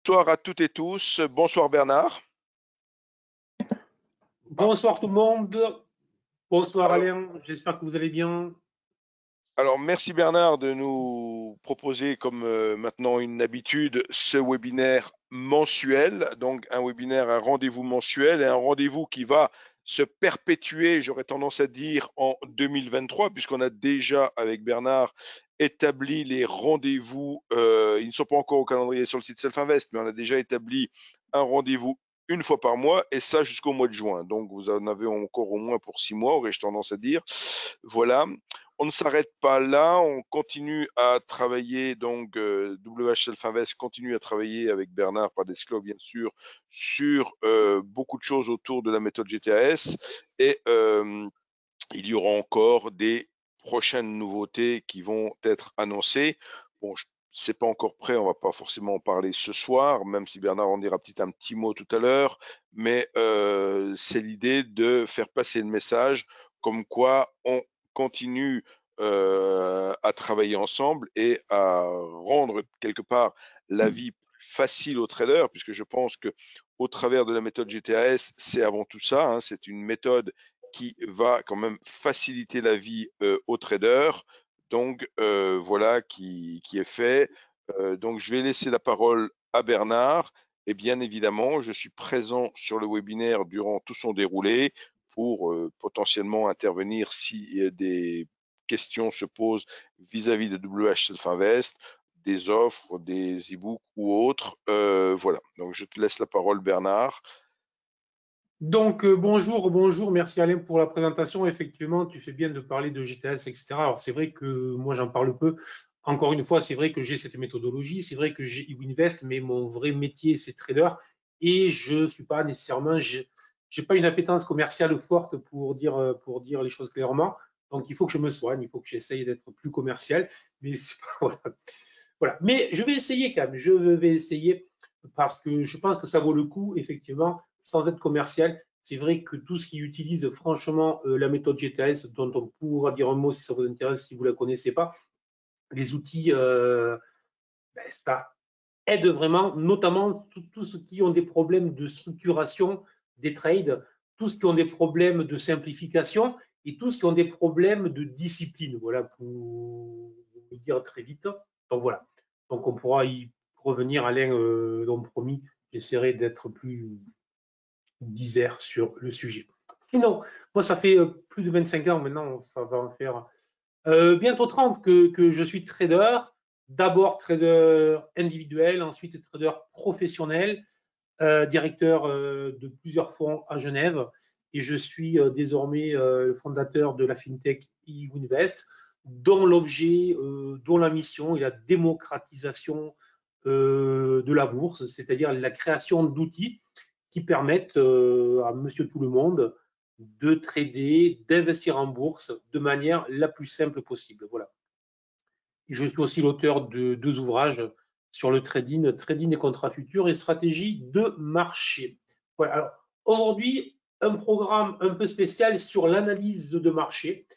Bonsoir à toutes et tous. Bonsoir Bernard. Bonsoir tout le monde. Bonsoir Alors, Alain. J'espère que vous allez bien. merci Bernard de nous proposer comme maintenant une habitude ce webinaire mensuel. Donc un webinaire, un rendez-vous mensuel et un rendez-vous qui va se perpétuer, j'aurais tendance à dire, en 2023, puisqu'on a déjà avec Bernard établi les rendez-vous. Ils ne sont pas encore au calendrier sur le site Self-Invest, mais on a déjà établi un rendez-vous une fois par mois, et ça jusqu'au mois de juin. Donc vous en avez encore au moins pour 6 mois, aurais-je tendance à dire. Voilà. On ne s'arrête pas là, on continue à travailler, donc WH Self-Invest continue à travailler avec Bernard Pradesclo, bien sûr, sur beaucoup de choses autour de la méthode GTAS, et il y aura encore des prochaines nouveautés qui vont être annoncées. Bon, c'est pas encore prêt, on va pas forcément en parler ce soir, même si Bernard en dira peut-être un petit mot tout à l'heure, mais c'est l'idée de faire passer le message comme quoi on continue à travailler ensemble et à rendre quelque part la vie facile aux traders, puisque je pense que au travers de la méthode GTAS, c'est avant tout ça, hein, c'est une méthode qui va quand même faciliter la vie aux traders. Donc voilà qui est fait. Donc je vais laisser la parole à Bernard et bien évidemment je suis présent sur le webinaire durant tout son déroulé pour potentiellement intervenir si des questions se posent vis-à-vis de WH Self-Invest, des offres, des e-books ou autres. Voilà, donc je te laisse la parole Bernard. Donc bonjour, merci Alain pour la présentation. Effectivement, tu fais bien de parler de GTS, etc. Alors c'est vrai que moi j'en parle peu. Encore une fois, c'est vrai que j'ai cette méthodologie, c'est vrai que j'ai Winvest, mais mon vrai métier c'est trader et je suis pas nécessairement, j'ai pas une appétence commerciale forte pour dire les choses clairement. Donc il faut que je me soigne, il faut que j'essaye d'être plus commercial. Mais voilà. Voilà. Mais je vais essayer quand même. Je vais essayer parce que je pense que ça vaut le coup, effectivement, sans être commercial. C'est vrai que tout ce qui utilise franchement la méthode GTS, dont on pourra dire un mot si ça vous intéresse, si vous ne la connaissez pas, les outils, ça aide vraiment, notamment tous ceux qui ont des problèmes de structuration des trades, tous ceux qui ont des problèmes de simplification et tous ceux qui ont des problèmes de discipline. Voilà, pour le dire très vite. Donc voilà. Donc on pourra y revenir, Alain, donc promis, j'essaierai d'être plus disert sur le sujet. Sinon, moi ça fait plus de 25 ans maintenant, ça va en faire bientôt 30 que je suis trader. D'abord trader individuel, ensuite trader professionnel, directeur de plusieurs fonds à Genève. Et je suis désormais le fondateur de la FinTech eWinvest, dont l'objet, dont la mission est la démocratisation de la bourse, c'est-à-dire la création d'outils qui permettent à monsieur tout le monde de trader, d'investir en bourse de manière la plus simple possible. Voilà. Je suis aussi l'auteur de 2 ouvrages sur le trading, trading des contrats futurs et stratégie de marché. Voilà. Alors, aujourd'hui, un programme un peu spécial sur l'analyse de marché,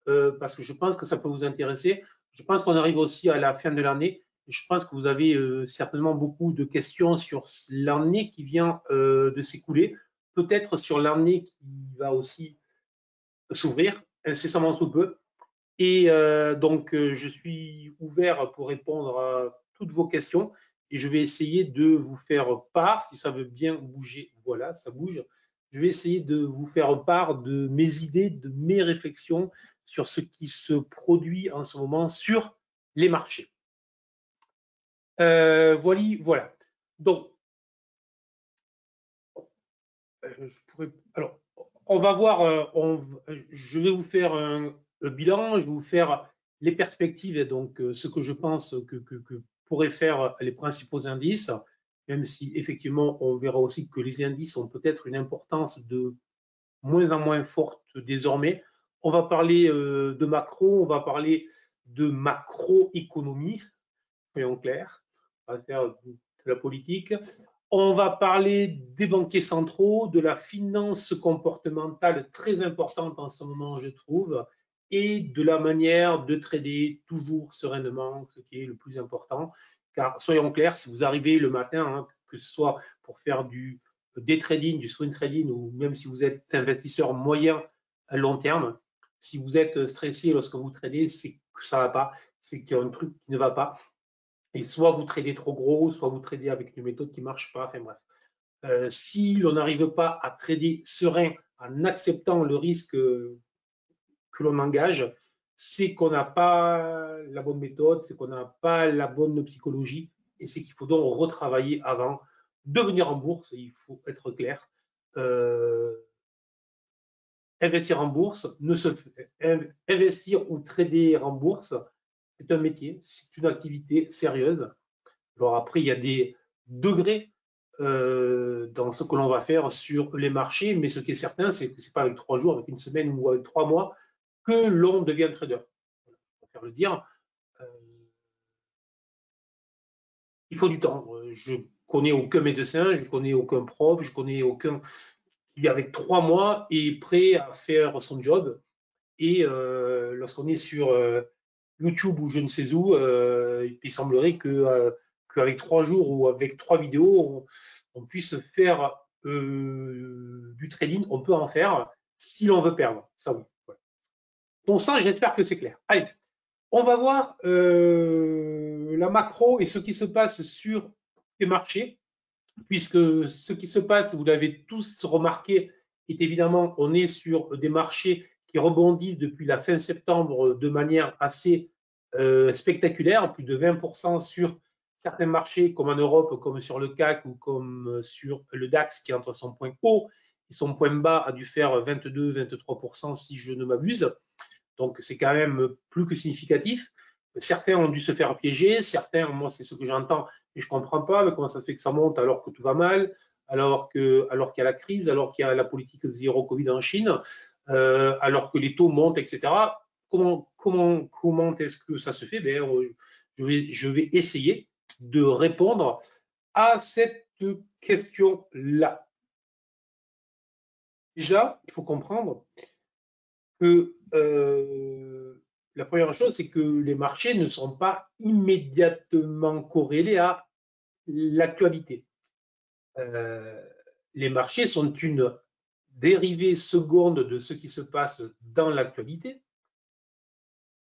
parce que je pense que ça peut vous intéresser. Je pense qu'on arrive aussi à la fin de l'année. Je pense que vous avez certainement beaucoup de questions sur l'année qui vient de s'écouler, peut-être sur l'année qui va aussi s'ouvrir incessamment sous peu. Et donc, je suis ouvert pour répondre à toutes vos questions et je vais essayer de vous faire part, si ça veut bien bouger, voilà, ça bouge. Je vais essayer de vous faire part de mes idées, de mes réflexions sur ce qui se produit en ce moment sur les marchés. Voilà. Donc, alors, on va voir, je vais vous faire un bilan, je vais vous faire les perspectives et donc ce que je pense que pourraient faire les principaux indices, même si effectivement on verra aussi que les indices ont peut-être une importance de moins en moins forte désormais. On va parler de macro, on va parler de macroéconomie, soyons clairs, on va faire de la politique. On va parler des banquiers centraux, de la finance comportementale très importante en ce moment, je trouve, et de la manière de trader toujours sereinement, ce qui est le plus important. Car soyons clairs, si vous arrivez le matin, hein, que ce soit pour faire du day trading, du swing trading, ou même si vous êtes investisseur moyen à long terme, si vous êtes stressé lorsque vous tradez, c'est que ça ne va pas, c'est qu'il y a un truc qui ne va pas. Et soit vous tradez trop gros, soit vous tradez avec une méthode qui ne marche pas, enfin bref. Si l'on n'arrive pas à trader serein en acceptant le risque que l'on engage, c'est qu'on n'a pas la bonne méthode, c'est qu'on n'a pas la bonne psychologie, et c'est qu'il faut donc retravailler avant de venir en bourse. Il faut être clair. Investir en bourse, investir ou trader en bourse, c'est un métier, c'est une activité sérieuse. Alors après, il y a des degrés dans ce que l'on va faire sur les marchés, mais ce qui est certain, c'est que ce n'est pas avec 3 jours, avec une semaine ou avec 3 mois que l'on devient trader. Je préfère le dire. Il faut du temps. Je connais aucun médecin, je connais aucun prof, je connais aucun qui, avec 3 mois, est prêt à faire son job. Et lorsqu'on est sur YouTube ou je ne sais où, il semblerait qu'avec 3 jours ou avec 3 vidéos, on puisse faire du trading. On peut en faire si l'on veut perdre. Ça, oui. Voilà. Donc ça, j'espère que c'est clair. Allez, on va voir la macro et ce qui se passe sur les marchés, puisque ce qui se passe, vous l'avez tous remarqué, est évidemment, on est sur des marchés qui rebondissent depuis la fin septembre de manière assez spectaculaire, plus de 20% sur certains marchés, comme en Europe, comme sur le CAC ou comme sur le DAX, qui entre son point haut et son point bas a dû faire 22-23% si je ne m'abuse. Donc c'est quand même plus que significatif. Certains ont dû se faire piéger, certains, moi c'est ce que j'entends, et je ne comprends pas, mais comment ça se fait que ça monte alors que tout va mal, alors qu'il y a la crise, alors qu'il y a la politique zéro Covid en Chine, alors que les taux montent, etc. Comment est-ce que ça se fait? Je vais essayer de répondre à cette question-là. Déjà, il faut comprendre que la première chose, c'est que les marchés ne sont pas immédiatement corrélés à l'actualité. Les marchés sont une dérivée seconde de ce qui se passe dans l'actualité.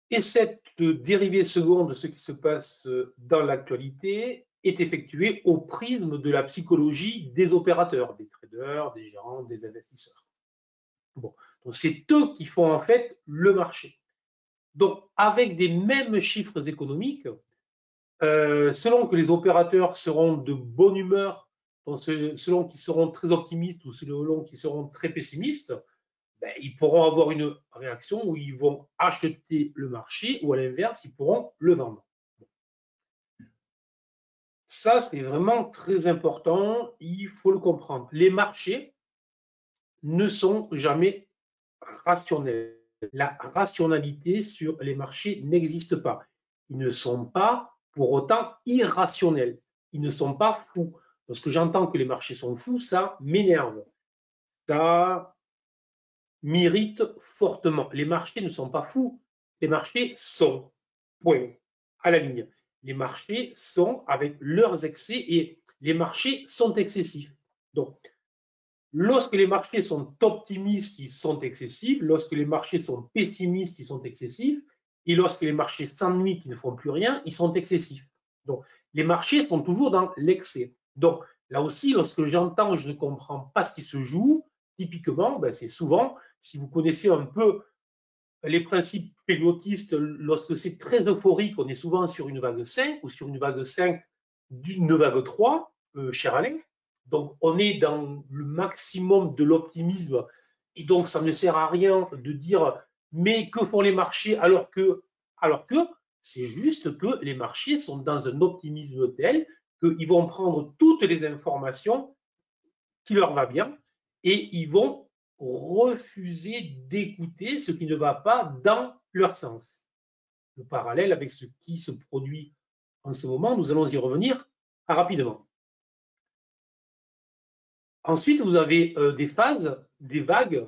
Et cette dérivée seconde de ce qui se passe dans l'actualité est effectuée au prisme de la psychologie des opérateurs, des traders, des gérants, des investisseurs. Bon, donc c'est eux qui font en fait le marché. Donc, avec des mêmes chiffres économiques, selon que les opérateurs seront de bonne humeur, selon qu'ils seront très optimistes ou selon qu'ils seront très pessimistes, ben, ils pourront avoir une réaction où ils vont acheter le marché ou à l'inverse, ils pourront le vendre. Ça, c'est vraiment très important, il faut le comprendre. Les marchés ne sont jamais rationnels. La rationalité sur les marchés n'existe pas. Ils ne sont pas pour autant irrationnels. Ils ne sont pas fous. Lorsque j'entends que les marchés sont fous, ça m'énerve. Ça m'irrite fortement. Les marchés ne sont pas fous. Les marchés sont, point, à la ligne. Les marchés sont avec leurs excès et les marchés sont excessifs. Donc, lorsque les marchés sont optimistes, ils sont excessifs. Lorsque les marchés sont pessimistes, ils sont excessifs. Et lorsque les marchés s'ennuient, qu'ils ne font plus rien, ils sont excessifs. Donc, les marchés sont toujours dans l'excès. Donc, là aussi, lorsque j'entends, je ne comprends pas ce qui se joue, typiquement, ben, c'est souvent, si vous connaissez un peu les principes périodistes, lorsque c'est très euphorique, on est souvent sur une vague 5 ou sur une vague 5 d'une vague 3, cher Alain. Donc, on est dans le maximum de l'optimisme et donc ça ne sert à rien de dire mais que font les marchés alors que c'est juste que les marchés sont dans un optimisme tel qu'ils vont prendre toutes les informations qui leur va bien et ils vont refuser d'écouter ce qui ne va pas dans leur sens. Le parallèle avec ce qui se produit en ce moment, nous allons y revenir rapidement. Ensuite, vous avez des phases, des vagues.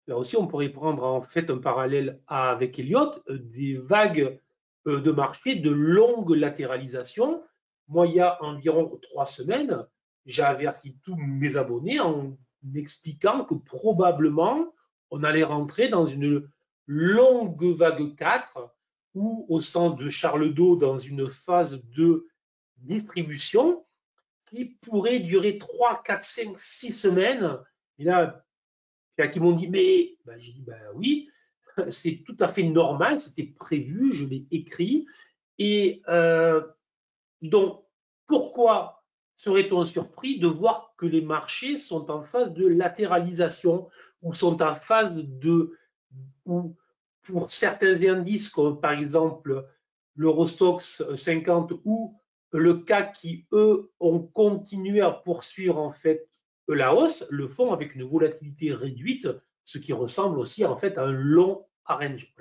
Là aussi, on pourrait prendre en fait un parallèle avec Elliott, des vagues de marché de longue latéralisation. Moi, il y a environ 3 semaines, j'ai averti tous mes abonnés en expliquant que probablement, on allait rentrer dans une longue vague 4 ou, au sens de Charles Dow, dans une phase de distribution qui pourrait durer 3, 4, 5, 6 semaines. Et là, il y en a qui m'ont dit, mais ben, j'ai dit, ben oui, c'est tout à fait normal, c'était prévu, je l'ai écrit. Et donc, pourquoi serait-on surpris de voir que les marchés sont en phase de latéralisation ou sont en phase de, ou pour certains indices, comme par exemple l'Eurostoxx 50 ou le CAC qui, eux, ont continué à poursuivre en fait la hausse, le font avec une volatilité réduite, ce qui ressemble aussi en fait à un long range.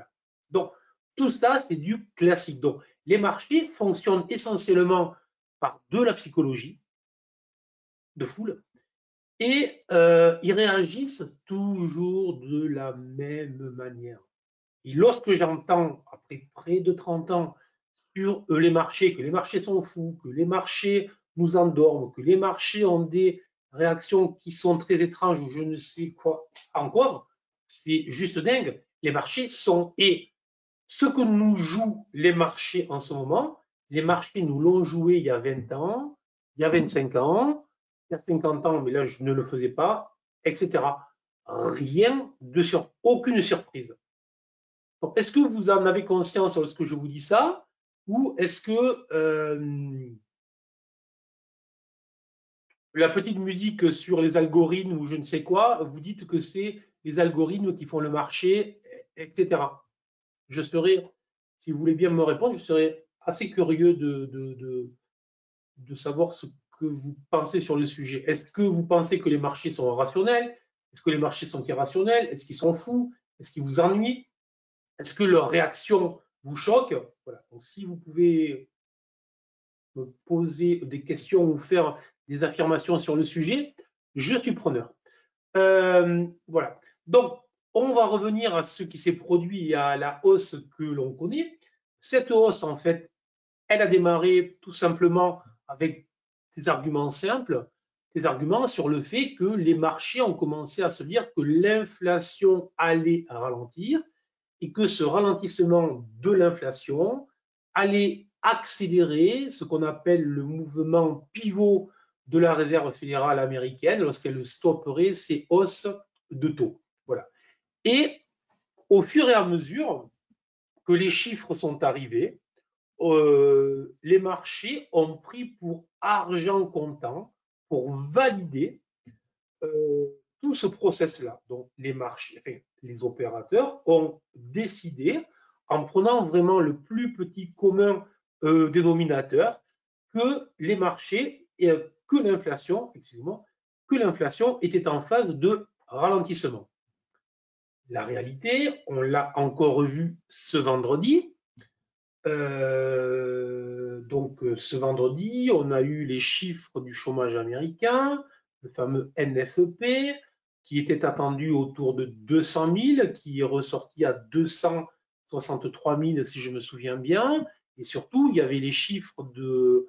Donc, tout ça, c'est du classique. Donc, les marchés fonctionnent essentiellement par de la psychologie de foule et ils réagissent toujours de la même manière. Et lorsque j'entends, après près de 30 ans, sur les marchés, que les marchés sont fous, que les marchés nous endorment, que les marchés ont des réactions qui sont très étranges ou je ne sais quoi encore, c'est juste dingue. Les marchés sont, et ce que nous jouent les marchés en ce moment, les marchés nous l'ont joué il y a 20 ans, il y a 25 ans, il y a 50 ans, mais là je ne le faisais pas, etc. Rien de aucune surprise. Est-ce que vous en avez conscience lorsque je vous dis ça, ou est-ce que la petite musique sur les algorithmes ou je ne sais quoi, vous dites que c'est les algorithmes qui font le marché, etc. Je serais, si vous voulez bien me répondre, je serais assez curieux de savoir ce que vous pensez sur le sujet. Est-ce que vous pensez que les marchés sont rationnels? Est-ce que les marchés sont irrationnels? Est-ce qu'ils sont fous? Est-ce qu'ils vous ennuient? Est-ce que leur réaction vous choque? Voilà. Donc, si vous pouvez me poser des questions ou faire des affirmations sur le sujet, je suis preneur. Voilà. Donc, on va revenir à ce qui s'est produit, à la hausse que l'on connaît. Cette hausse, en fait, elle a démarré tout simplement avec des arguments simples, des arguments sur le fait que les marchés ont commencé à se dire que l'inflation allait ralentir et que ce ralentissement de l'inflation allait accélérer ce qu'on appelle le mouvement pivot de la Réserve fédérale américaine lorsqu'elle stopperait ses hausses de taux. Voilà. Et au fur et à mesure que les chiffres sont arrivés, les marchés ont pris pour argent comptant, pour valider tout ce process-là. Donc, les marchés, enfin, les opérateurs ont décidé, en prenant vraiment le plus petit commun dénominateur, que les marchés, que l'inflation, excusez-moi, que l'inflation était en phase de ralentissement. La réalité, on l'a encore vu ce vendredi. Donc, ce vendredi, on a eu les chiffres du chômage américain, le fameux NFEP, qui était attendu autour de 200 000, qui est ressorti à 263 000, si je me souviens bien. Et surtout, il y avait les chiffres de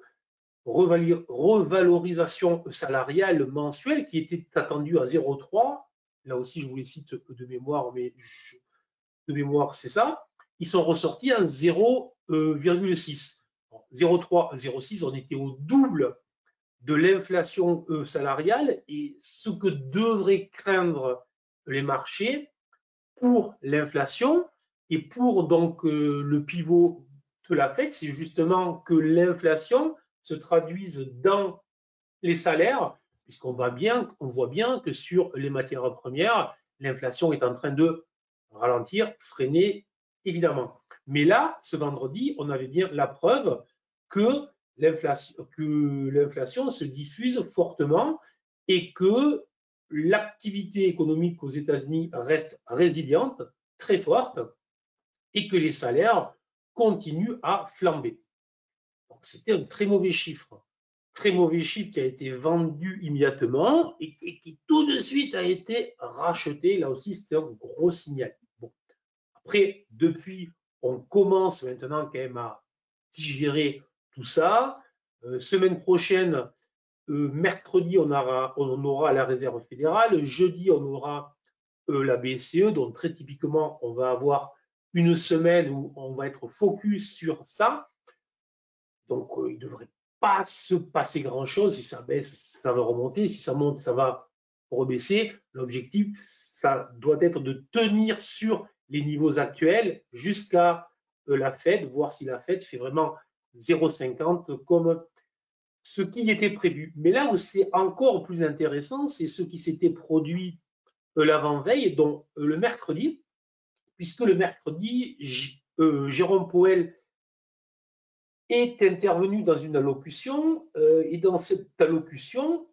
revalorisation salariale mensuelle qui étaient attendus à 0,3. Là aussi, je vous les cite de mémoire, mais de mémoire, c'est ça. Ils sont ressortis à 0,6. 0,3, 0,6, on était au double de l'inflation salariale et ce que devraient craindre les marchés pour l'inflation et pour donc le pivot de la Fed, c'est justement que l'inflation se traduise dans les salaires, puisqu'on voit bien que sur les matières premières, l'inflation est en train de ralentir, freiner, évidemment. Mais là, ce vendredi, on avait bien la preuve que l'inflation se diffuse fortement et que l'activité économique aux États-Unis reste résiliente, très forte, et que les salaires continuent à flamber. C'était un très mauvais chiffre qui a été vendu immédiatement et qui tout de suite a été racheté. Là aussi, c'était un gros signal. Bon. Après, depuis, on commence maintenant quand même à digérer tout ça. Semaine prochaine, mercredi, on aura la Réserve fédérale. Jeudi, on aura la BCE. Donc, très typiquement, on va avoir une semaine où on va être focus sur ça. Donc, il ne devrait pas se passer grand-chose. Si ça baisse, ça va remonter. Si ça monte, ça va rebaisser. L'objectif, ça doit être de tenir sur les niveaux actuels jusqu'à la Fed, voir si la Fed fait vraiment 0,50 comme ce qui était prévu. Mais là où c'est encore plus intéressant, c'est ce qui s'était produit l'avant-veille, donc le mercredi, puisque le mercredi, Jérôme Powell est intervenu dans une allocution et dans cette allocution,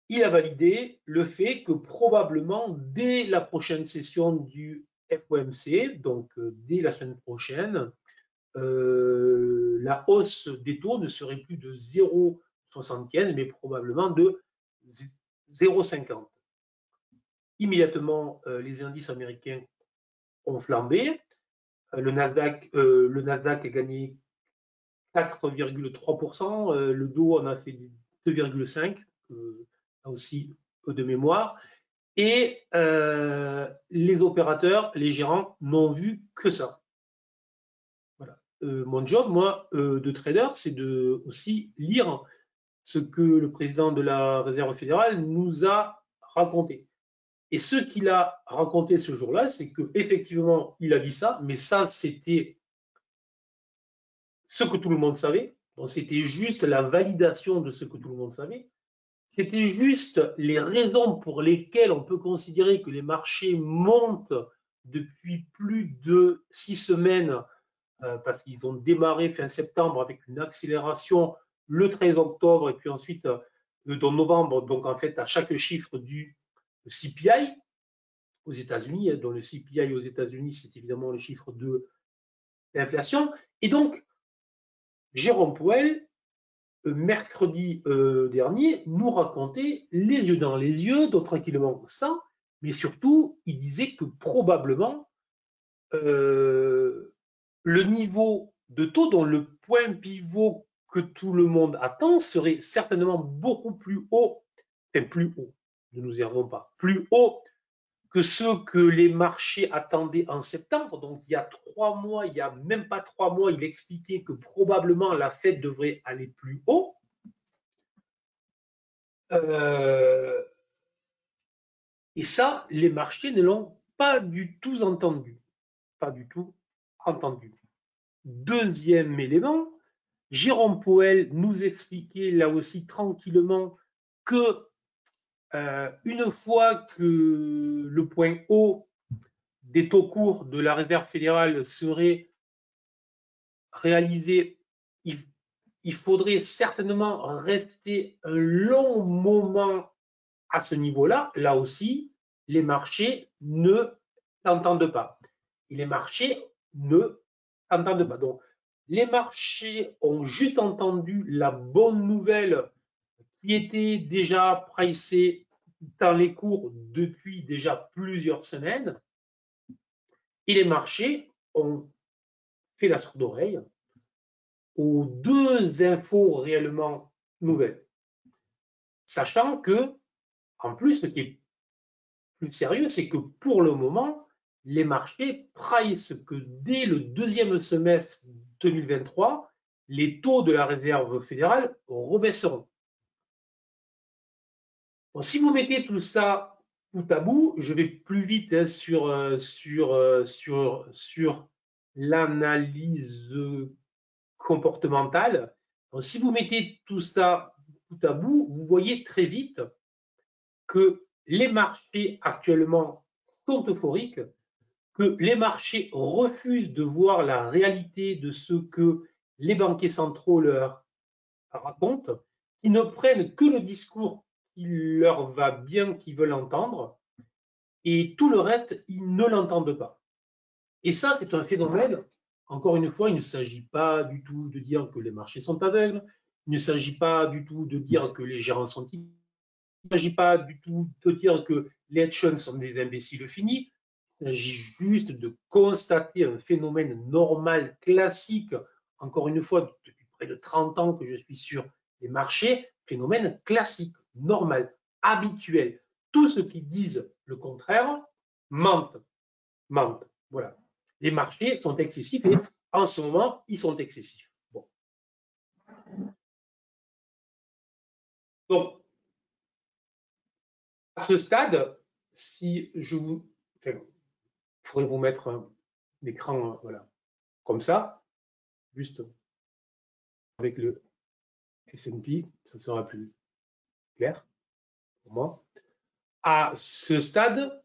il a validé le fait que probablement dès la prochaine session du FOMC, donc dès la semaine prochaine, la hausse des taux ne serait plus de 0,75 mais probablement de 0,50. Immédiatement, les indices américains ont flambé. Le Nasdaq a gagné 4,3%. Le Dow en a fait 2,5%. Là aussi, peu de mémoire. Et les opérateurs, les gérants, n'ont vu que ça. Voilà. Mon job, moi, de trader, c'est de aussi lire ce que le président de la Réserve fédérale nous a raconté. Et ce qu'il a raconté ce jour-là, c'est qu'effectivement, il a dit ça, mais ça, c'était ce que tout le monde savait. Donc, c'était juste la validation de ce que tout le monde savait. C'était juste les raisons pour lesquelles on peut considérer que les marchés montent depuis plus de 6 semaines, parce qu'ils ont démarré fin septembre avec une accélération le 13 octobre et puis ensuite dans novembre, donc en fait à chaque chiffre du CPI aux États-Unis, dont le CPI aux États-Unis, c'est évidemment le chiffre de l'inflation. Et donc, Jérôme Powell, mercredi dernier, nous racontait les yeux dans les yeux, donc tranquillement ça, mais surtout, il disait que probablement le niveau de taux, dont le point pivot que tout le monde attend, serait certainement beaucoup plus haut, enfin plus haut, ne nous y errons pas, plus haut que ce que les marchés attendaient en septembre. Donc, il y a 3 mois, il n'y a même pas 3 mois, il expliquait que probablement la Fed devrait aller plus haut. Et ça, les marchés ne l'ont pas du tout entendu. Pas du tout entendu. Deuxième élément, Jérôme Powell nous expliquait là aussi tranquillement que une fois que le point haut des taux courts de la Réserve fédérale serait réalisé, il faudrait certainement rester un long moment à ce niveau-là. Là aussi, les marchés ne l'entendent pas. Et les marchés ne l'entendent pas. Donc, les marchés ont juste entendu la bonne nouvelle qui était déjà pricée dans les cours depuis déjà plusieurs semaines. Et les marchés ont fait la sourde oreille aux deux infos réellement nouvelles. Sachant que, en plus, ce qui est plus sérieux, c'est que pour le moment, les marchés price que dès le deuxième semestre 2023, les taux de la Réserve fédérale rebaisseront. Bon, si vous mettez tout ça bout à bout, je vais plus vite hein, sur l'analyse comportementale. Donc, si vous mettez tout ça bout à bout, vous voyez très vite que les marchés actuellement sont euphoriques, que les marchés refusent de voir la réalité de ce que les banquiers centraux leur racontent, qu'ils ne prennent que le discours qui leur va bien, qu'ils veulent entendre, et tout le reste, ils ne l'entendent pas. Et ça, c'est un phénomène, encore une fois, il ne s'agit pas du tout de dire que les marchés sont aveugles, il ne s'agit pas du tout de dire que les gérants sont il ne s'agit pas du tout de dire que les hedge funds sont des imbéciles finis. Il s'agit juste de constater un phénomène normal, classique, encore une fois, depuis près de 30 ans que je suis sur les marchés, phénomène classique, normal, habituel. Tous ceux qui disent le contraire mentent. Voilà. Les marchés sont excessifs et en ce moment, ils sont excessifs. Bon. Donc, à ce stade, si je vous... Enfin, je pourrais vous mettre un écran voilà, comme ça, juste avec le S&P, ça sera plus clair pour moi. À ce stade,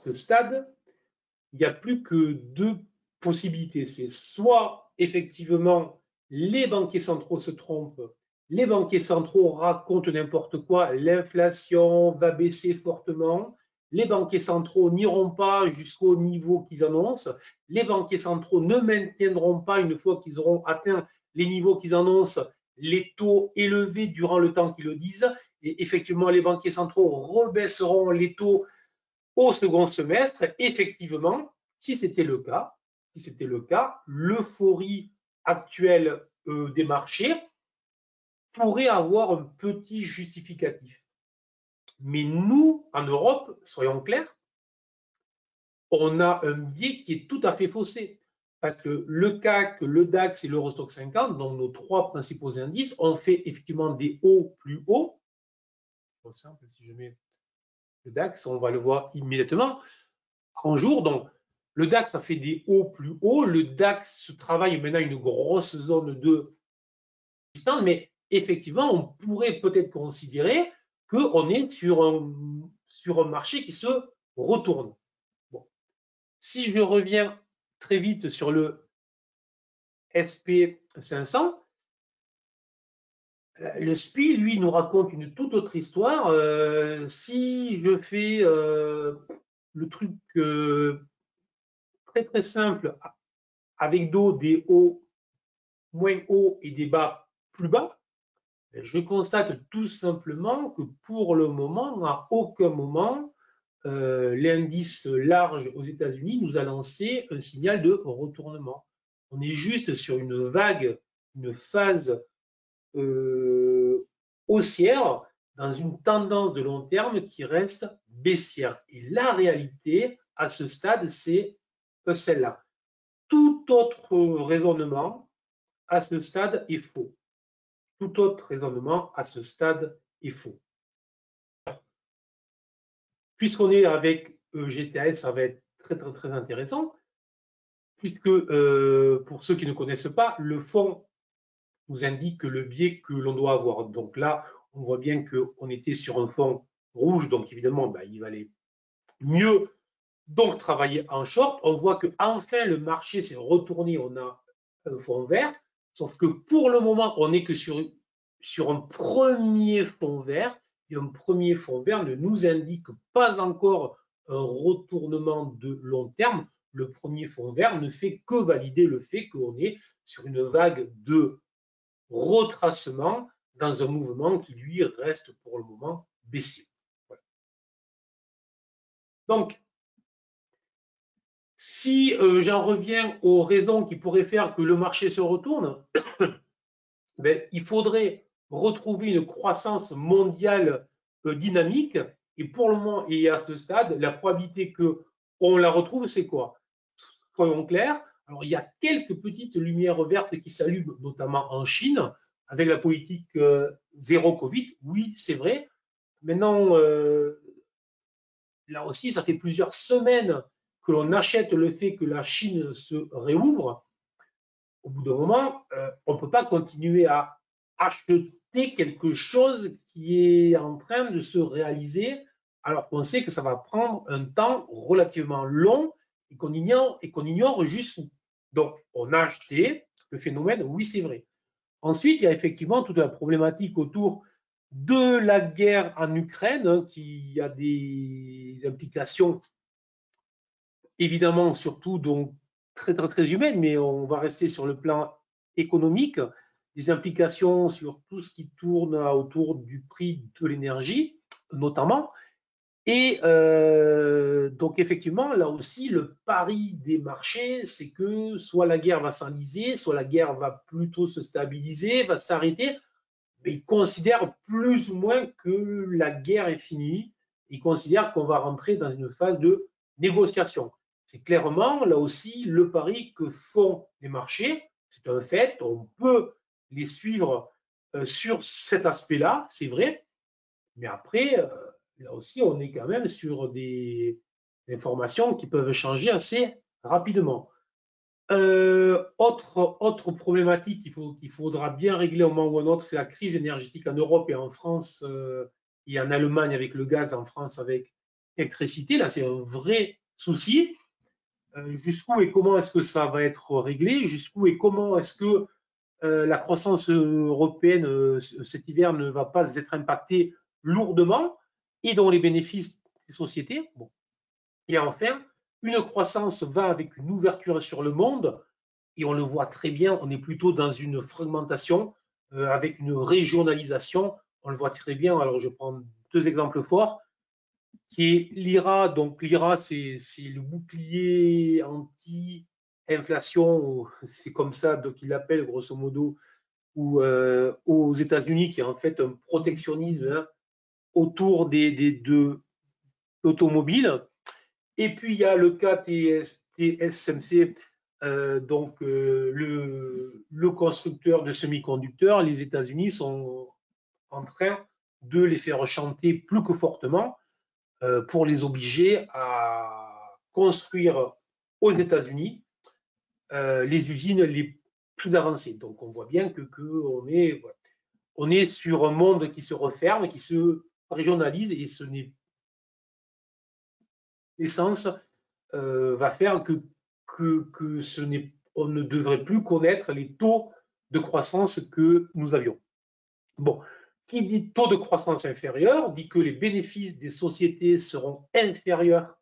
il n'y a plus que deux possibilités. C'est soit effectivement les banquiers centraux se trompent, les banquiers centraux racontent n'importe quoi, l'inflation va baisser fortement, les banquiers centraux n'iront pas jusqu'au niveau qu'ils annoncent, les banquiers centraux ne maintiendront pas, une fois qu'ils auront atteint les niveaux qu'ils annoncent, les taux élevés durant le temps qu'ils le disent, et effectivement les banquiers centraux rebaisseront les taux au second semestre. Effectivement, si c'était le cas, l'euphorie actuelle des marchés pourrait avoir un petit justificatif. Mais nous, en Europe, soyons clairs, on a un biais qui est tout à fait faussé. Parce que le CAC, le DAX et l'Eurostoxx 50, donc nos trois principaux indices, ont fait effectivement des hauts plus hauts. C'est simple, si je mets le DAX, on va le voir immédiatement en jour. Donc, le DAX a fait des hauts plus hauts. Le DAX travaille maintenant une grosse zone de distance, mais effectivement, on pourrait peut-être considérer qu'on est sur un marché qui se retourne. Bon. Si je reviens très vite sur le SP500, le SPI, lui, nous raconte une toute autre histoire. Si je fais le truc très très simple, avec des hauts moins hauts et des bas plus bas, je constate tout simplement que pour le moment, à aucun moment, l'indice large aux États-Unis nous a lancé un signal de retournement. On est juste sur une vague, une phase haussière dans une tendance de long terme qui reste baissière. Et la réalité, à ce stade, c'est celle-là. Tout autre raisonnement, à ce stade, est faux. Tout autre raisonnement, à ce stade, est faux. Puisqu'on est avec GTAS, ça va être très, très, très intéressant, puisque pour ceux qui ne connaissent pas, le fonds nous indique le biais que l'on doit avoir. Donc là, on voit bien qu'on était sur un fond rouge, donc évidemment, il valait mieux donc travailler en short. On voit qu'enfin, le marché s'est retourné, on a un fond vert, sauf que pour le moment, on n'est que sur un premier fond vert, et un premier fond vert ne nous indique pas encore un retournement de long terme. Le premier fond vert ne fait que valider le fait qu'on est sur une vague de retracement dans un mouvement qui, lui, reste pour le moment baissier. Voilà. Donc, si j'en reviens aux raisons qui pourraient faire que le marché se retourne, il faudrait retrouver une croissance mondiale dynamique. Et pour le moment, et à ce stade, la probabilité qu'on la retrouve, c'est quoi? Soyons clairs. Alors, il y a quelques petites lumières vertes qui s'allument, notamment en Chine, avec la politique zéro Covid. Oui, c'est vrai. Maintenant, là aussi, ça fait plusieurs semaines que l'on achète le fait que la Chine se réouvre. Au bout d'un moment, on ne peut pas continuer à acheter quelque chose qui est en train de se réaliser alors qu'on sait que ça va prendre un temps relativement long et qu'on ignore juste où. Donc, on a acheté le phénomène, oui, c'est vrai. Ensuite, il y a effectivement toute la problématique autour de la guerre en Ukraine qui a des implications évidemment surtout donc très très très humaines, mais on va rester sur le plan économique, des implications sur tout ce qui tourne autour du prix de l'énergie notamment, Et donc effectivement, là aussi, le pari des marchés, c'est que soit la guerre va s'enliser, soit la guerre va plutôt se stabiliser, va s'arrêter. Mais ils considèrent plus ou moins que la guerre est finie. Ils considèrent qu'on va rentrer dans une phase de négociation. C'est clairement, là aussi, le pari que font les marchés. C'est un fait, on peut les suivre sur cet aspect-là, c'est vrai. Mais après, là aussi, on est quand même sur des informations qui peuvent changer assez rapidement. Autre problématique qu'il faudra bien régler au moment ou à un autre, c'est la crise énergétique en Europe et en France et en Allemagne avec le gaz, en France avec l'électricité. Là, c'est un vrai souci. Jusqu'où et comment est-ce que ça va être réglé? Jusqu'où et comment est-ce que la croissance européenne cet hiver ne va pas être impactée lourdement et dont les bénéfices des sociétés? Bon. Et enfin, une croissance va avec une ouverture sur le monde et on le voit très bien, on est plutôt dans une fragmentation avec une régionalisation. On le voit très bien. Alors, je prends deux exemples forts, qui est l'IRA. Donc, l'IRA, c'est le bouclier anti-inflation, c'est comme ça qu'il l'appelle grosso modo, ou aux États-Unis, qui est en fait un protectionnisme autour de l'automobile. Et puis, il y a le cas TSMC, le constructeur de semi-conducteurs. Les États-Unis sont en train de les faire chanter plus que fortement pour les obliger à construire aux États-Unis les usines les plus avancées. Donc, on voit bien on est sur un monde qui se referme, qui se régionalise, et ce n'est l'essence va faire que on ne devrait plus connaître les taux de croissance que nous avions. Bon, qui dit taux de croissance inférieur dit que les bénéfices des sociétés seront inférieurs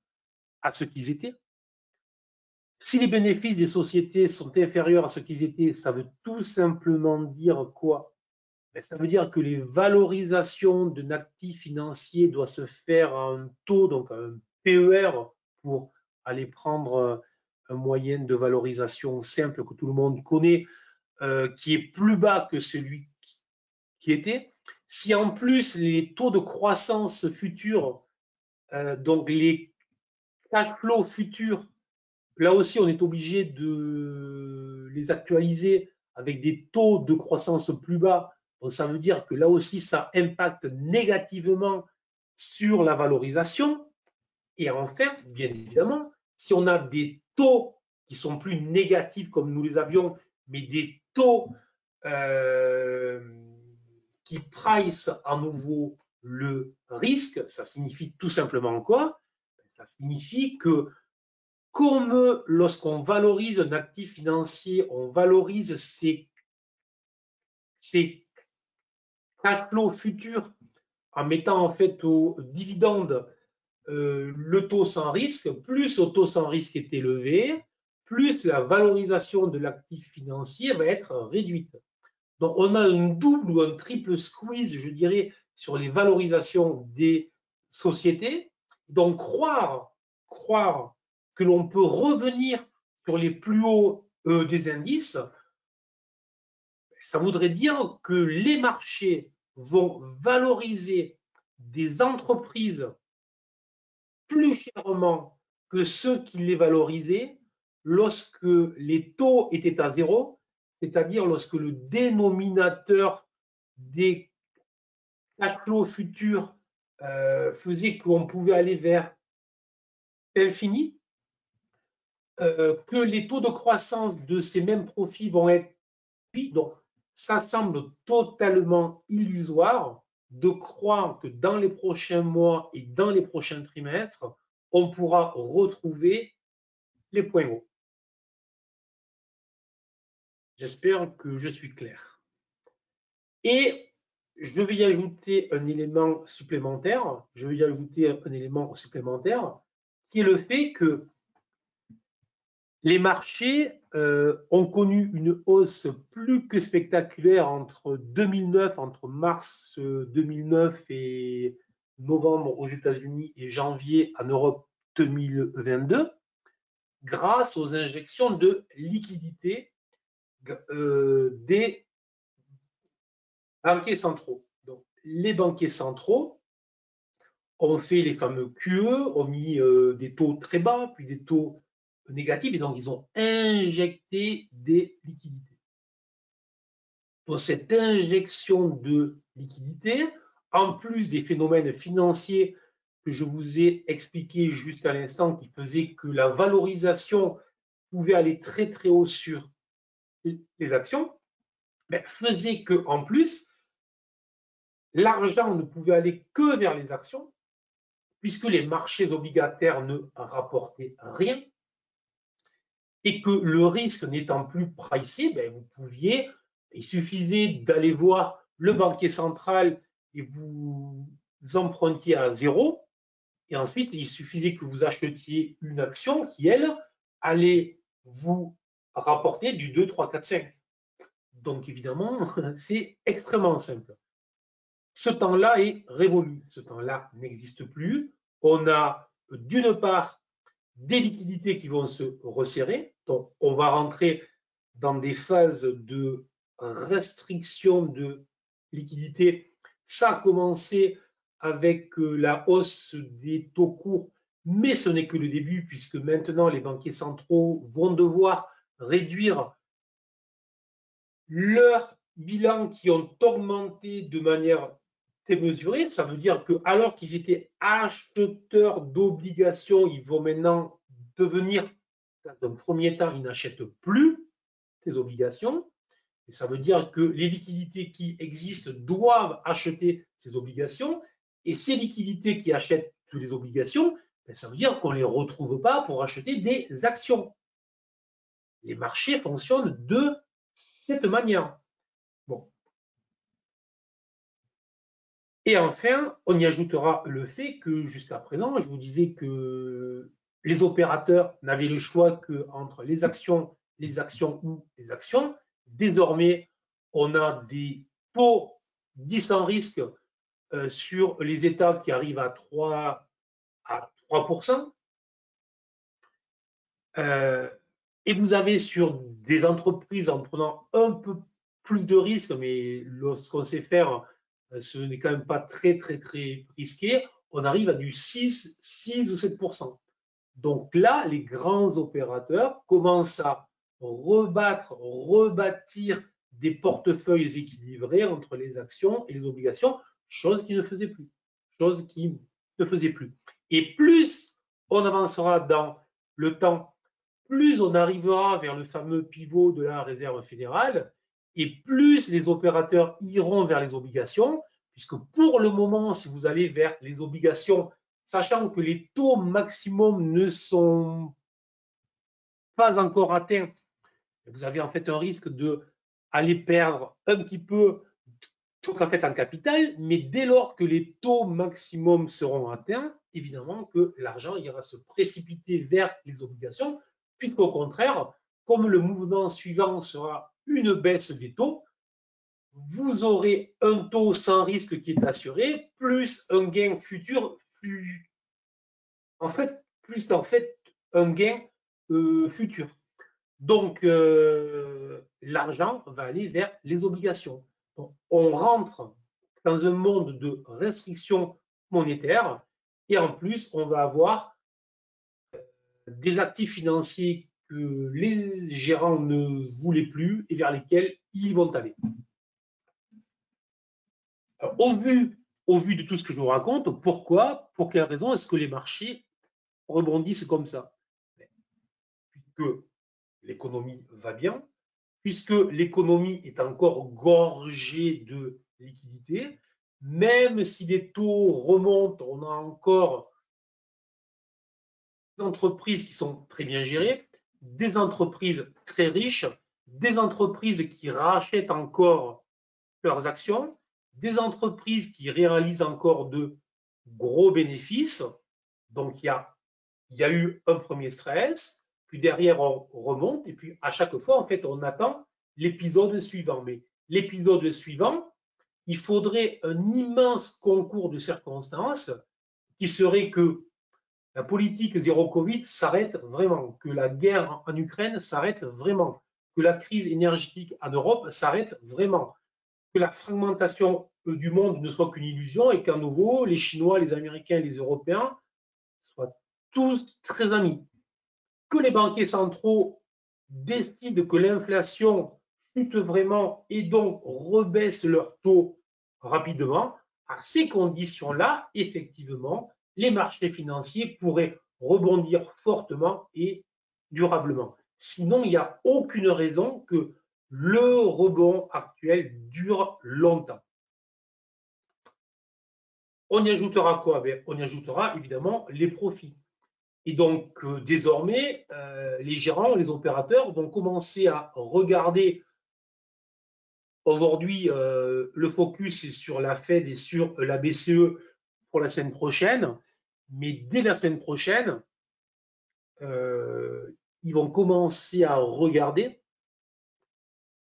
à ce qu'ils étaient. Si les bénéfices des sociétés sont inférieurs à ce qu'ils étaient, ça veut tout simplement dire quoi? Ça veut dire que les valorisations d'un actif financier doivent se faire à un taux, donc un PER, pour aller prendre un moyen de valorisation simple que tout le monde connaît, qui est plus bas que celui qui était. Si en plus les taux de croissance futurs, donc les cash flows futurs, là aussi on est obligé de les actualiser avec des taux de croissance plus bas. Donc ça veut dire que là aussi ça impacte négativement sur la valorisation. Et enfin, bien évidemment, si on a des taux qui sont plus négatifs comme nous les avions, mais des taux qui price à nouveau le risque, ça signifie tout simplement quoi? Ça signifie que comme lorsqu'on valorise un actif financier, on valorise ses cash flows futurs en mettant en fait au dividende le taux sans risque, plus le taux sans risque est élevé, plus la valorisation de l'actif financier va être réduite. Donc, on a un double ou un triple squeeze, je dirais, sur les valorisations des sociétés. Donc, croire que l'on peut revenir sur les plus hauts des indices, ça voudrait dire que les marchés vont valoriser des entreprises plus chèrement que ceux qui les valorisaient lorsque les taux étaient à zéro, c'est-à-dire lorsque le dénominateur des cash flows futurs faisait qu'on pouvait aller vers l'infini, que les taux de croissance de ces mêmes profits vont être réduits. Donc, ça semble totalement illusoire de croire que dans les prochains mois et dans les prochains trimestres, on pourra retrouver les points hauts. J'espère que je suis clair. Et je vais y ajouter un élément supplémentaire. Qui est le fait que les marchés ont connu une hausse plus que spectaculaire entre mars 2009 et novembre aux États-Unis et janvier en Europe 2022, grâce aux injections de liquidités des banquiers centraux. Donc, les banquiers centraux ont fait les fameux QE, ont mis des taux très bas, puis des taux négatifs, et donc ils ont injecté des liquidités. Donc, cette injection de liquidités, en plus des phénomènes financiers que je vous ai expliqués juste à l'instant, qui faisaient que la valorisation pouvait aller très très haut sur les actions, faisait que en plus, l'argent ne pouvait aller que vers les actions, puisque les marchés obligataires ne rapportaient rien, et que le risque n'étant plus pricé, vous pouviez, il suffisait d'aller voir le banquier central et vous empruntiez à zéro, et ensuite il suffisait que vous achetiez une action qui, elle, allait vous rapporter du 2, 3, 4, 5. Donc évidemment, c'est extrêmement simple. Ce temps-là est révolu, ce temps-là n'existe plus. On a d'une part des liquidités qui vont se resserrer, donc on va rentrer dans des phases de restriction de liquidité. Ça a commencé avec la hausse des taux courts, mais ce n'est que le début, puisque maintenant les banquiers centraux vont devoir réduire leurs bilans qui ont augmenté de manière démesurée. Ça veut dire que alors qu'ils étaient acheteurs d'obligations, ils vont maintenant devenir, dans un premier temps, ils n'achètent plus des obligations. Et ça veut dire que les liquidités qui existent doivent acheter ces obligations. Et ces liquidités qui achètent les obligations, ça veut dire qu'on ne les retrouve pas pour acheter des actions. Les marchés fonctionnent de cette manière. Bon. Et enfin, on y ajoutera le fait que jusqu'à présent, je vous disais que les opérateurs n'avaient le choix qu'entre les actions ou les actions. Désormais, on a des taux 10 sans risque sur les États qui arrivent à 3%. Et vous avez sur des entreprises en prenant un peu plus de risques, mais lorsqu'on sait faire, ce n'est quand même pas très, très, très risqué, on arrive à du 6 ou 7%. Donc là, les grands opérateurs commencent à rebâtir des portefeuilles équilibrés entre les actions et les obligations, chose qui ne faisait plus. Et plus on avancera dans le temps, plus on arrivera vers le fameux pivot de la réserve fédérale et plus les opérateurs iront vers les obligations, puisque pour le moment, si vous allez vers les obligations, sachant que les taux maximum ne sont pas encore atteints, vous avez en fait un risque d'aller perdre un petit peu tout en fait en capital, mais dès lors que les taux maximum seront atteints, évidemment que l'argent ira se précipiter vers les obligations, puisqu'au contraire, comme le mouvement suivant sera une baisse des taux, vous aurez un taux sans risque qui est assuré, plus un gain futur, plus en fait un gain futur. Donc, l'argent va aller vers les obligations. Donc, on rentre dans un monde de restriction monétaire et en plus, on va avoir des actifs financiers que les gérants ne voulaient plus et vers lesquels ils vont aller. Alors, au vu de tout ce que je vous raconte, pourquoi, pour quelle raison est-ce que les marchés rebondissent comme ça? Puisque l'économie va bien, puisque l'économie est encore gorgée de liquidités, même si les taux remontent, on a encore des entreprises qui sont très bien gérées, des entreprises très riches, des entreprises qui rachètent encore leurs actions, des entreprises qui réalisent encore de gros bénéfices. Donc, il y a eu un premier stress, puis derrière, on remonte, et puis à chaque fois, en fait, on attend l'épisode suivant. Mais l'épisode suivant, il faudrait un immense concours de circonstances qui serait que la politique zéro Covid s'arrête vraiment, que la guerre en Ukraine s'arrête vraiment, que la crise énergétique en Europe s'arrête vraiment, que la fragmentation du monde ne soit qu'une illusion et qu'à nouveau, les Chinois, les Américains et les Européens soient tous très amis, que les banquiers centraux décident que l'inflation chute vraiment et donc rebaissent leur taux rapidement. À ces conditions-là, effectivement, les marchés financiers pourraient rebondir fortement et durablement. Sinon, il n'y a aucune raison que le rebond actuel dure longtemps. On y ajoutera quoi? On y ajoutera évidemment les profits. Et donc, désormais, les gérants, les opérateurs vont commencer à regarder. Aujourd'hui, le focus est sur la Fed et sur la BCE pour la semaine prochaine. Mais dès la semaine prochaine, ils vont commencer à regarder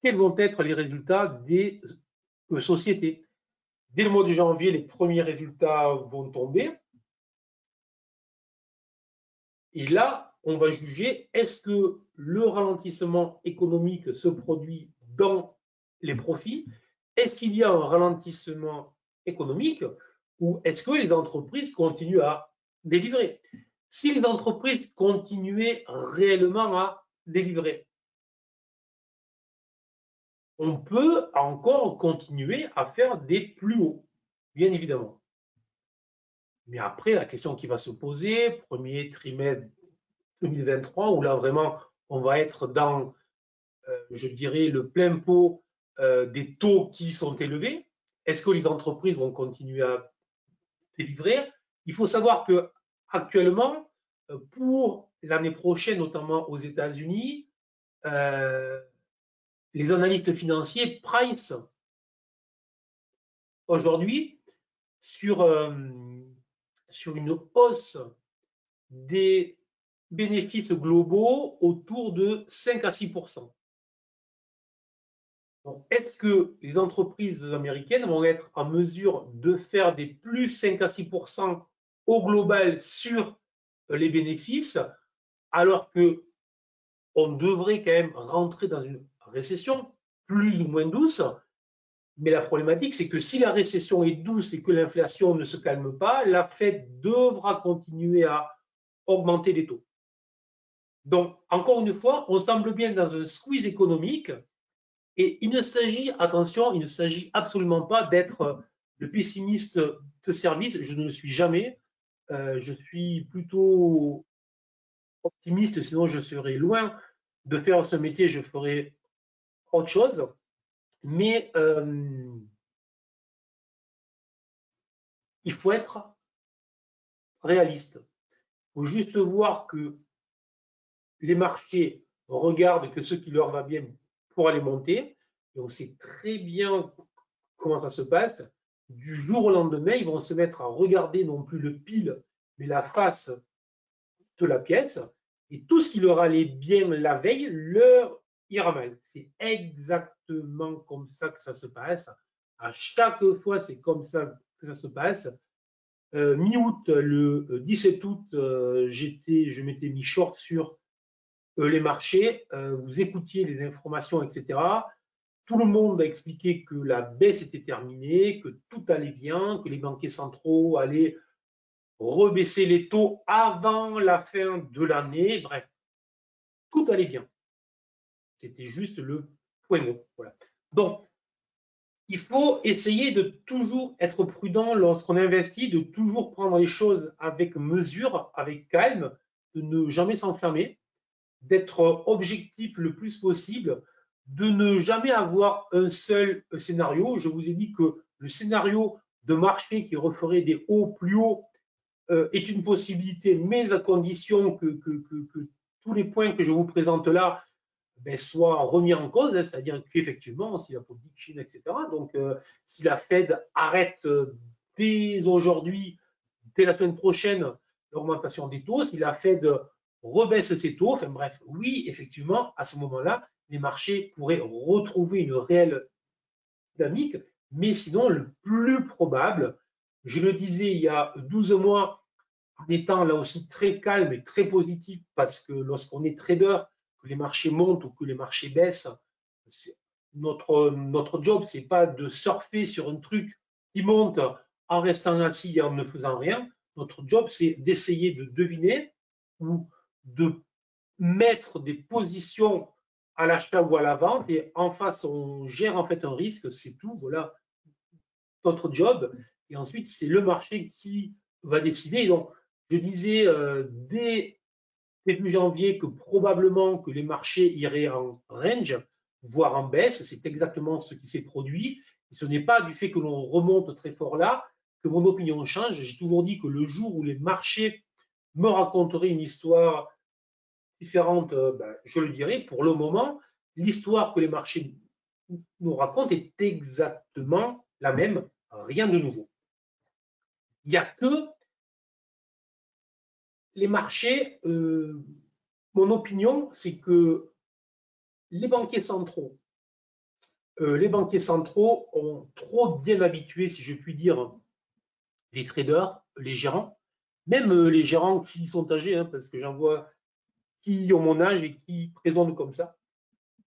quels vont être les résultats des sociétés. Dès le mois de janvier, les premiers résultats vont tomber. Et là, on va juger, est-ce que le ralentissement économique se produit dans les profits? Est-ce qu'il y a un ralentissement économique ou est-ce que les entreprises continuent à délivrer? Si les entreprises continuaient réellement à délivrer, on peut encore continuer à faire des plus hauts, bien évidemment. Mais après, la question qui va se poser, premier trimestre 2023, où là vraiment, on va être dans, je dirais, le plein pot des taux qui sont élevés. Est-ce que les entreprises vont continuer à délivrer? Il faut savoir que actuellement, pour l'année prochaine, notamment aux États-Unis, les analystes financiers price aujourd'hui sur une hausse des bénéfices globaux autour de 5 à 6%. Donc, est-ce que les entreprises américaines vont être en mesure de faire des plus 5 à 6% au global sur les bénéfices, alors qu'on devrait quand même rentrer dans une récession plus ou moins douce? Mais la problématique, c'est que si la récession est douce et que l'inflation ne se calme pas, la Fed devra continuer à augmenter les taux. Donc, encore une fois, on semble bien dans un squeeze économique et il ne s'agit, attention, il ne s'agit absolument pas d'être le pessimiste de service, je ne le suis jamais. Je suis plutôt optimiste, sinon je serais loin de faire ce métier, je ferais autre chose. Mais il faut être réaliste. Il faut juste voir que les marchés regardent que ce qui leur va bien pour aller monter. Et on sait très bien comment ça se passe. Du jour au lendemain, ils vont se mettre à regarder non plus le pile, mais la face de la pièce. Et tout ce qui leur allait bien la veille leur ira mal. C'est exactement comme ça que ça se passe. À chaque fois, c'est comme ça que ça se passe. Mi-août, le 17 août, je m'étais mis short sur les marchés, vous écoutiez les informations, etc. Tout le monde a expliqué que la baisse était terminée, que tout allait bien, que les banquiers centraux allaient rebaisser les taux avant la fin de l'année. Bref, tout allait bien. C'était juste le point haut. Voilà. Donc, il faut essayer de toujours être prudent lorsqu'on investit, de toujours prendre les choses avec mesure, avec calme, de ne jamais s'enflammer, d'être objectif le plus possible, de ne jamais avoir un seul scénario. Je vous ai dit que le scénario de marché qui referait des hauts plus hauts est une possibilité, mais à condition que tous les points que je vous présente là soient remis en cause, hein, c'est-à-dire qu'effectivement, si la politique Chine, etc., donc si la Fed arrête dès aujourd'hui, dès la semaine prochaine, l'augmentation des taux, si la Fed rebaisse ses taux, enfin bref, oui, effectivement, à ce moment-là, les marchés pourraient retrouver une réelle dynamique, Mais sinon, le plus probable, je le disais il y a 12 mois, en étant là aussi très calme et très positif, parce que lorsqu'on est trader, que les marchés montent ou que les marchés baissent, notre job, c'est pas de surfer sur un truc qui monte en restant assis et en ne faisant rien. Notre job, c'est d'essayer de deviner ou de mettre des positions à l'achat ou à la vente, et en face, on gère en fait un risque, c'est tout. Voilà notre job. Et ensuite, c'est le marché qui va décider. Donc, je disais dès début janvier que probablement que les marchés iraient en range, voire en baisse. C'est exactement ce qui s'est produit. Et ce n'est pas du fait que l'on remonte très fort là que mon opinion change. J'ai toujours dit que le jour où les marchés me raconteraient une histoire différente, ben, je le dirai. Pour le moment, l'histoire que les marchés nous racontent est exactement la même, rien de nouveau. Il n'y a que les marchés, mon opinion, c'est que les banquiers centraux, ont trop bien habitué, si je puis dire, les traders, les gérants, même les gérants qui sont âgés, hein, parce que j'en vois qui ont mon âge et qui présentent comme ça,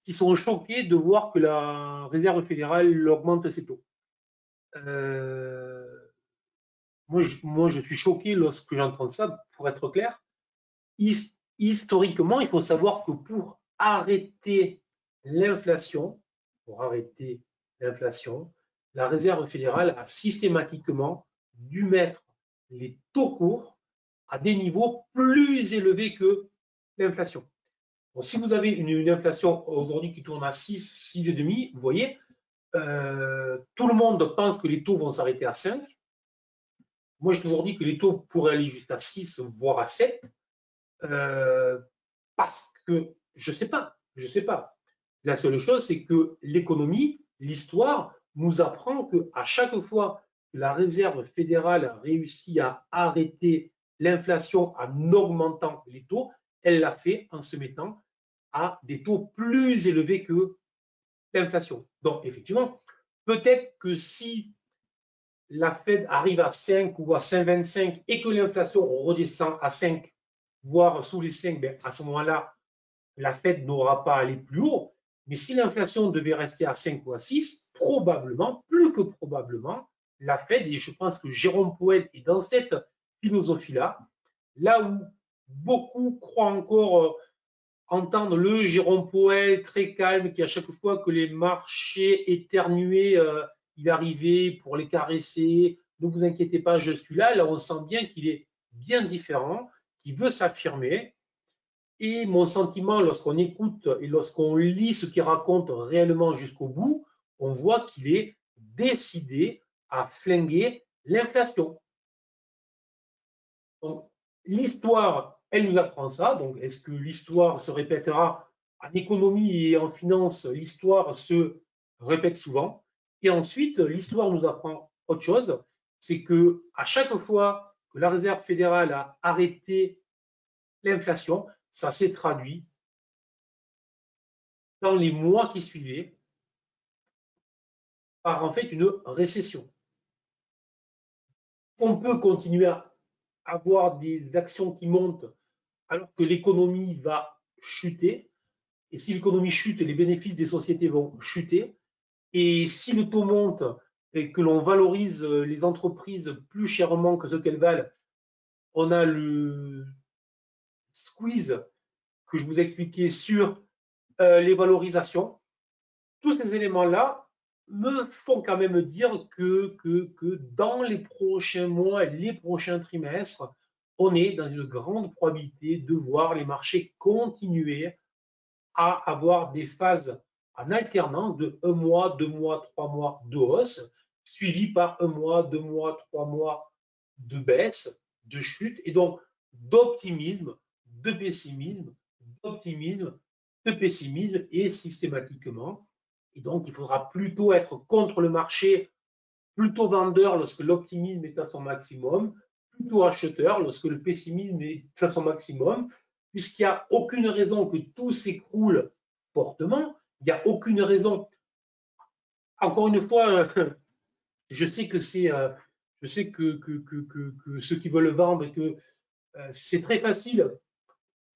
qui sont choqués de voir que la Réserve fédérale augmente ses taux. Moi, je suis choqué lorsque j'entends ça, pour être clair. Historiquement, il faut savoir que l'inflation, pour arrêter l'inflation, la Réserve fédérale a systématiquement dû mettre les taux courts à des niveaux plus élevés que l'inflation. Bon, si vous avez une inflation aujourd'hui qui tourne à 6, 6,5, vous voyez, tout le monde pense que les taux vont s'arrêter à 5. Moi, j'ai toujours dit que les taux pourraient aller jusqu'à 6, voire à 7. Parce que je ne sais pas, je sais pas. La seule chose, c'est que l'économie, l'histoire, nous apprend qu'à chaque fois que la Réserve fédérale réussit à arrêter l'inflation en augmentant les taux, elle l'a fait en se mettant à des taux plus élevés que l'inflation. Donc, effectivement, peut-être que si la Fed arrive à 5 ou à 5,25 et que l'inflation redescend à 5, voire sous les 5, ben à ce moment-là, la Fed n'aura pas à aller plus haut. Mais si l'inflation devait rester à 5 ou à 6, probablement, plus que probablement, la Fed, et je pense que Jérôme Powell est dans cette philosophie-là, là où beaucoup croient encore entendre le Jérôme Powell très calme, qui à chaque fois que les marchés éternuaient, il arrivait pour les caresser. Ne vous inquiétez pas, je suis là. Là, on sent bien qu'il est bien différent, qu'il veut s'affirmer. Et mon sentiment, lorsqu'on écoute et lorsqu'on lit ce qu'il raconte réellement jusqu'au bout, on voit qu'il est décidé à flinguer l'inflation. Donc, l'histoire, elle nous apprend ça. Donc, est-ce que l'histoire se répétera en économie et en finance? L'histoire se répète souvent. Et ensuite, l'histoire nous apprend autre chose, c'est que à chaque fois que la Réserve fédérale a arrêté l'inflation, ça s'est traduit dans les mois qui suivaient par en fait une récession. On peut continuer à avoir des actions qui montent alors que l'économie va chuter. Et si l'économie chute, les bénéfices des sociétés vont chuter. Et si le taux monte et que l'on valorise les entreprises plus chèrement que ce qu'elles valent, on a le squeeze que je vous ai expliqué sur les valorisations. Tous ces éléments-là me font quand même dire que dans les prochains mois et les prochains trimestres, on est dans une grande probabilité de voir les marchés continuer à avoir des phases en alternance de 1 mois, 2 mois, 3 mois de hausse, suivi par 1 mois, 2 mois, 3 mois de baisse, de chute, et donc d'optimisme, de pessimisme, d'optimisme, de pessimisme, et systématiquement. Et donc, il faudra plutôt être contre le marché, plutôt vendeur lorsque l'optimisme est à son maximum, plutôt acheteur lorsque le pessimisme est à son maximum, puisqu'il n'y a aucune raison que tout s'écroule fortement. Il n'y a aucune raison. Encore une fois, Je sais que je sais que ceux qui veulent vendre, que c'est très facile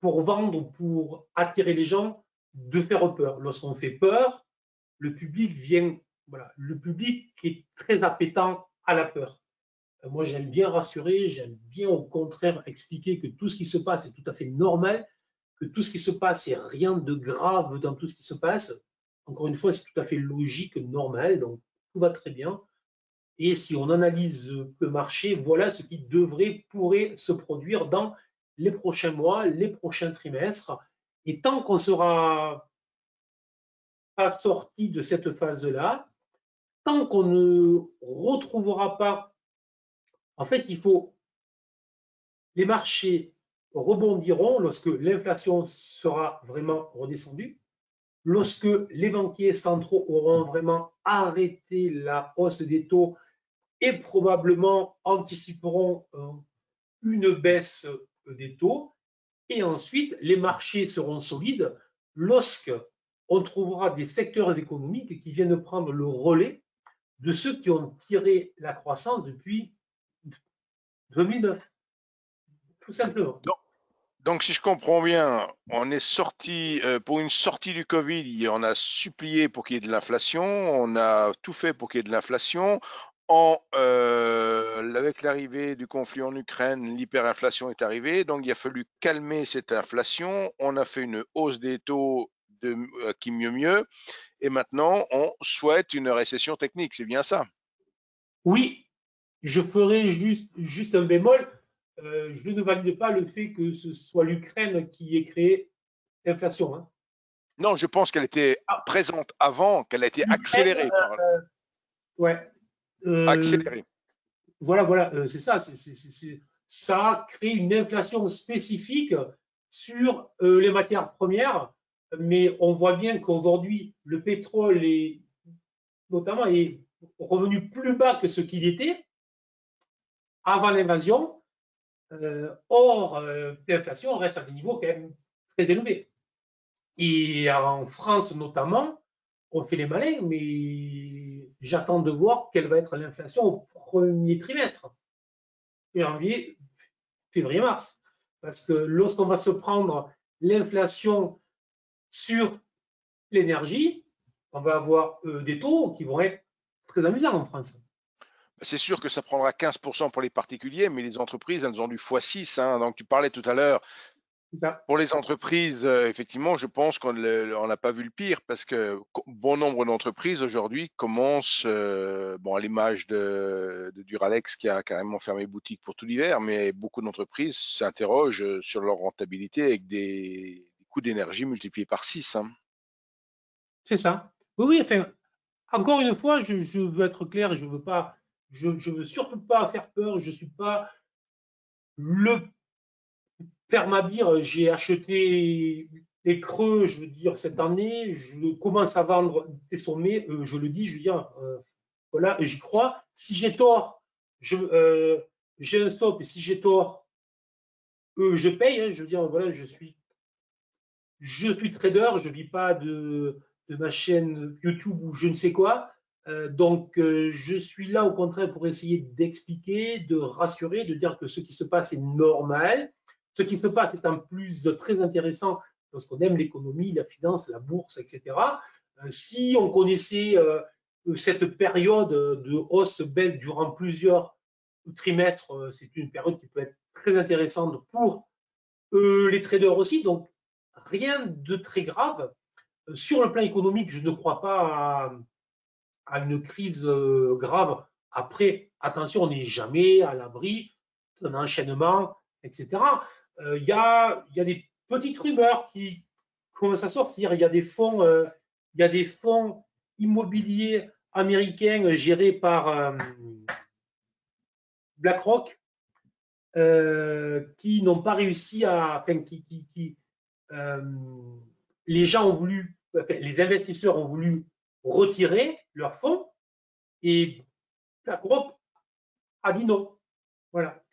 pour vendre, pour attirer les gens, de faire peur. Lorsqu'on fait peur, le public vient, voilà, le public est très appétent à la peur. Moi, j'aime bien rassurer, j'aime bien au contraire expliquer que tout ce qui se passe est tout à fait normal, que tout ce qui se passe, il n'y a rien de grave dans tout ce qui se passe. Encore une fois, c'est tout à fait logique, normal, donc tout va très bien. Et si on analyse le marché, voilà ce qui pourrait se produire dans les prochains mois, les prochains trimestres. Et tant qu'on ne sera pas sorti de cette phase-là, tant qu'on ne retrouvera pas, en fait, les marchés rebondiront lorsque l'inflation sera vraiment redescendue, lorsque les banquiers centraux auront vraiment arrêté la hausse des taux et probablement anticiperont une baisse des taux. Et ensuite, les marchés seront solides lorsque on trouvera des secteurs économiques qui viennent prendre le relais de ceux qui ont tiré la croissance depuis 2009, tout simplement. Donc, si je comprends bien, on est sorti, pour une sortie du Covid, on a supplié pour qu'il y ait de l'inflation, on a tout fait pour qu'il y ait de l'inflation. Avec l'arrivée du conflit en Ukraine, l'hyperinflation est arrivée, donc il a fallu calmer cette inflation. On a fait une hausse des taux qui mieux mieux, et maintenant on souhaite une récession technique, c'est bien ça? Oui, je ferai juste un bémol. Je ne valide pas le fait que ce soit l'Ukraine qui ait créé l'inflation. Hein. Non, je pense qu'elle était Ah, présente avant, qu'elle a été L'Ukraine, ouais. Euh, accélérée. voilà, c'est ça. Ça a créé une inflation spécifique sur les matières premières, mais on voit bien qu'aujourd'hui, le pétrole est notamment est revenu plus bas que ce qu'il était avant l'invasion. Or, l'inflation reste à des niveaux quand même très élevés. Et en France notamment, on fait les malins, mais j'attends de voir quelle va être l'inflation au premier trimestre, janvier, février, mars. Parce que lorsqu'on va se prendre l'inflation sur l'énergie, on va avoir des taux qui vont être très amusants en France. C'est sûr que ça prendra 15% pour les particuliers, mais les entreprises, elles ont du x6, hein. Donc, tu parlais tout à l'heure, C'est ça. pour les entreprises, effectivement, je pense qu'on n'a pas vu le pire parce que bon nombre d'entreprises aujourd'hui commencent, bon, à l'image de Duralex qui a carrément fermé boutique pour tout l'hiver, mais beaucoup d'entreprises s'interrogent sur leur rentabilité avec des coûts d'énergie multipliés par 6, hein. C'est ça. Oui, oui, enfin, encore une fois, je veux être clair, je veux surtout pas faire peur, je suis pas le Permabir, j'ai acheté les creux, je veux dire, cette année, je commence à vendre des sommets, je le dis, je veux dire, voilà, j'y crois. Si j'ai tort, j'ai un stop, et si j'ai tort, je paye, hein, je veux dire, voilà, je suis trader, je ne vis pas de ma chaîne YouTube ou je ne sais quoi. Donc, je suis là au contraire pour essayer d'expliquer, de rassurer, de dire que ce qui se passe est normal. Ce qui se passe est en plus très intéressant lorsqu'on aime l'économie, la finance, la bourse, etc. Si on connaissait cette période de hausse-baisse durant plusieurs trimestres, c'est une période qui peut être très intéressante pour les traders aussi. Donc, rien de très grave. Sur le plan économique, je ne crois pas à une crise grave. Après, attention, on n'est jamais à l'abri d'un enchaînement, etc. Y a des petites rumeurs qui commencent à sortir. Il y a des fonds immobiliers américains gérés par BlackRock qui n'ont pas réussi à, enfin, euh, les gens ont voulu, enfin, les investisseurs ont voulu retirer leurs fonds et BlackRock a dit non. Voilà.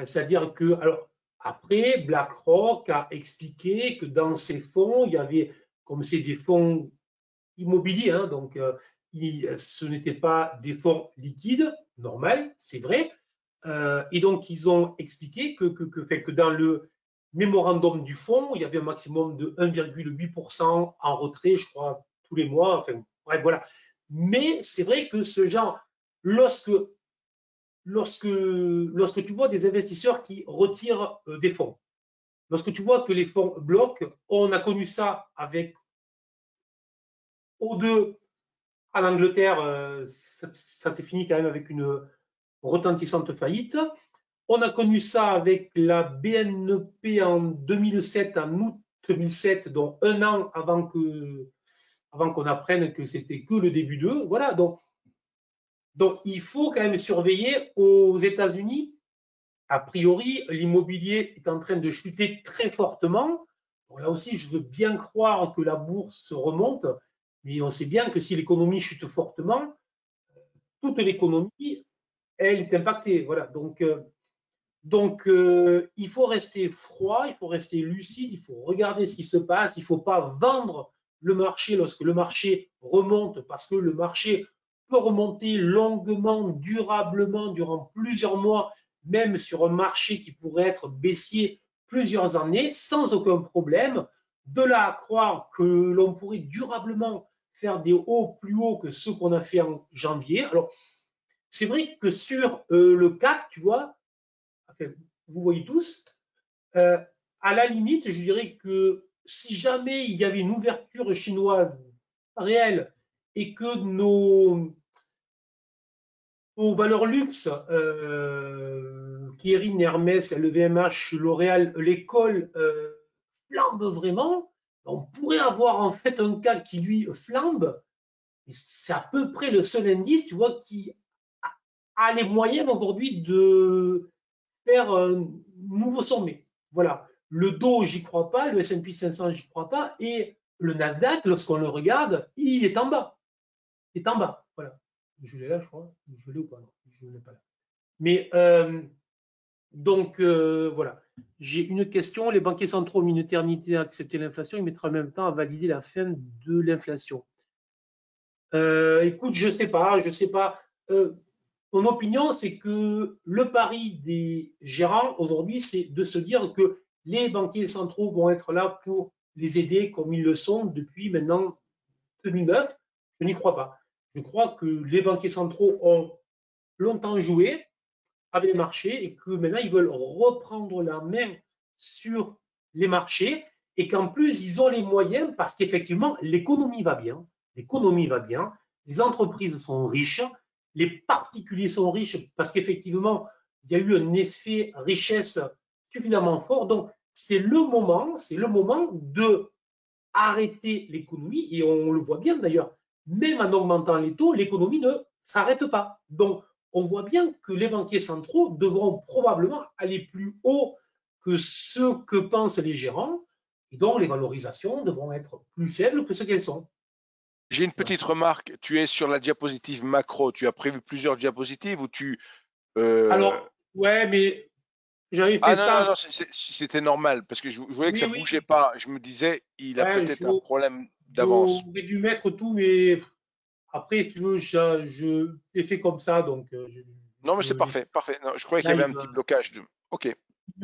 C'est-à-dire que, alors, après, BlackRock a expliqué que dans ces fonds, il y avait, comme c'est des fonds immobiliers, hein, donc ce n'était pas des fonds liquides, normal, c'est vrai. Et donc, ils ont expliqué que dans le mémorandum du fonds, il y avait un maximum de 1,8% en retrait, je crois, tous les mois. Enfin, bref, voilà. Mais c'est vrai que ce genre, lorsque, lorsque tu vois des investisseurs qui retirent des fonds, lorsque tu vois que les fonds bloquent, on a connu ça avec O2 en Angleterre, ça s'est fini quand même avec une retentissante faillite. On a connu ça avec la BNP en 2007, en août 2007, donc un an avant qu'on apprenne que c'était que le début d'eux. Voilà, donc il faut quand même surveiller aux États-Unis. A priori, l'immobilier est en train de chuter très fortement. Bon, là aussi, je veux bien croire que la bourse remonte, mais on sait bien que si l'économie chute fortement, toute l'économie, elle est impactée. Voilà, donc, il faut rester froid, il faut rester lucide, il faut regarder ce qui se passe, il ne faut pas vendre le marché lorsque le marché remonte, parce que le marché peut remonter longuement, durablement, durant plusieurs mois, même sur un marché qui pourrait être baissier plusieurs années, sans aucun problème. De là à croire que l'on pourrait durablement faire des hauts plus hauts que ceux qu'on a fait en janvier. Alors, c'est vrai que sur le CAC, tu vois, enfin, vous voyez tous, euh, à la limite, je dirais que si jamais il y avait une ouverture chinoise réelle et que nos valeurs luxe, Kering, Hermès, LVMH, L'Oréal, l'école flambent vraiment, on pourrait avoir en fait un cas qui lui flambe. Et c'est à peu près le seul indice, tu vois, qui a les moyens aujourd'hui de faire un nouveau sommet. Voilà. Le Dow, j'y crois pas, le S&P 500, j'y crois pas, et le Nasdaq, lorsqu'on le regarde, il est en bas. Il est en bas. Voilà. Je l'ai là, je crois. Je l'ai ou pas? Non, je ne l'ai pas là. Mais donc, voilà. J'ai une question. Les banquiers centraux ont mis une éternité à accepter l'inflation. Ils mettront en même temps à valider la fin de l'inflation. Écoute, je ne sais pas. Je sais pas. Mon opinion, c'est que le pari des gérants aujourd'hui, c'est de se dire que les banquiers centraux vont être là pour les aider comme ils le sont depuis maintenant 2009. Je n'y crois pas. Je crois que les banquiers centraux ont longtemps joué avec les marchés et que maintenant ils veulent reprendre la main sur les marchés et qu'en plus ils ont les moyens parce qu'effectivement l'économie va bien, l'économie va bien, les entreprises sont riches, les particuliers sont riches parce qu'effectivement il y a eu un effet richesse suffisamment fort. Donc c'est le moment de arrêter l'économie et on le voit bien d'ailleurs, même en augmentant les taux, l'économie ne s'arrête pas. Donc on voit bien que les banquiers centraux devront probablement aller plus haut que ce que pensent les gérants et donc les valorisations devront être plus faibles que ce qu'elles sont. J'ai une Voilà. petite remarque. Tu es sur la diapositive macro. Tu as prévu plusieurs diapositives ou euh, Alors, ouais, mais j'avais Ah fait non, non, ça. non, c'était normal parce que je voyais que Oui, ça oui, bougeait pas. Je me disais, il a ouais, peut-être un problème d'avance. j'aurais dû mettre tout, mais après, si tu veux, je l'ai fait comme ça, donc Non, mais je c'est l'ai parfait, parfait. Non, je croyais qu'il y là, avait un petit blocage de. Ok. il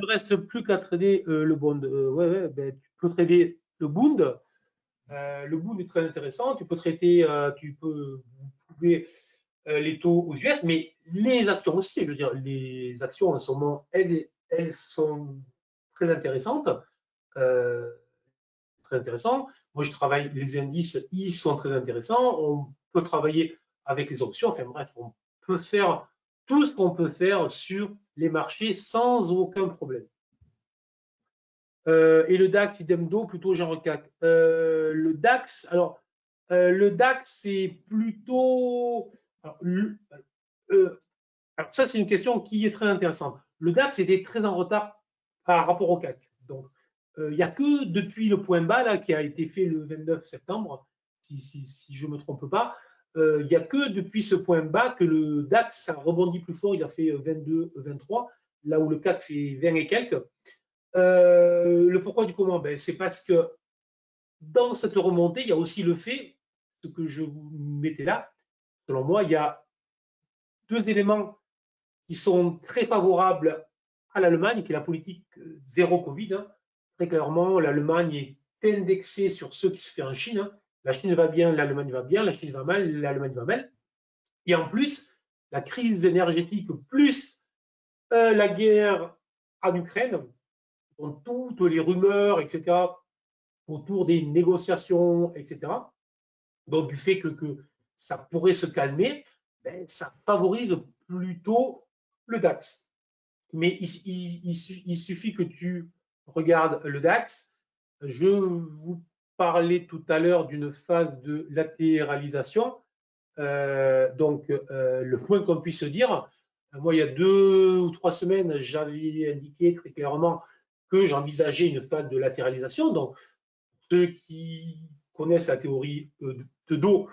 ne reste plus qu'à trader le bond. Ouais, ouais, ben, tu peux trader le bond. Le bond est très intéressant. Tu peux traiter, vous pouvez les taux aux US, mais les actions aussi. Je veux dire, les actions en ce moment, elles sont très intéressantes. Euh, Très intéressant. Moi, je travaille les indices, ils sont très intéressants. On peut travailler avec les options. Enfin bref, on peut faire tout ce qu'on peut faire sur les marchés sans aucun problème. Et le DAX, idem do, plutôt genre CAC. Le DAX, le DAX, c'est plutôt. Alors, euh, alors, ça, c'est une question qui est très intéressante. Le DAX était très en retard par rapport au CAC. Donc, il n'y a que depuis le point bas là, qui a été fait le 29 septembre, si je ne me trompe pas, il n'y a que depuis ce point bas que le DAX a rebondi plus fort. Il a fait 22, 23, là où le CAC fait 20 et quelques. Le pourquoi du comment, ben, c'est parce que dans cette remontée, il y a aussi le fait ce que je vous mettais là, selon moi, il y a deux éléments qui sont très favorables à l'Allemagne, qui est la politique zéro Covid. Hein. Très clairement, l'Allemagne est indexée sur ce qui se fait en Chine. Hein. La Chine va bien, l'Allemagne va bien, la Chine va mal, l'Allemagne va mal. Et en plus, la crise énergétique plus la guerre en Ukraine, donc toutes les rumeurs, etc., autour des négociations, etc., donc du fait que ça pourrait se calmer, ben, ça favorise plutôt le DAX. Mais il suffit que tu regardes le DAX. Je vous parlais tout à l'heure d'une phase de latéralisation. Donc, le moins qu'on puisse dire, moi, il y a 2 ou 3 semaines, j'avais indiqué très clairement que j'envisageais une phase de latéralisation. Donc, ceux qui connaissent la théorie de dos,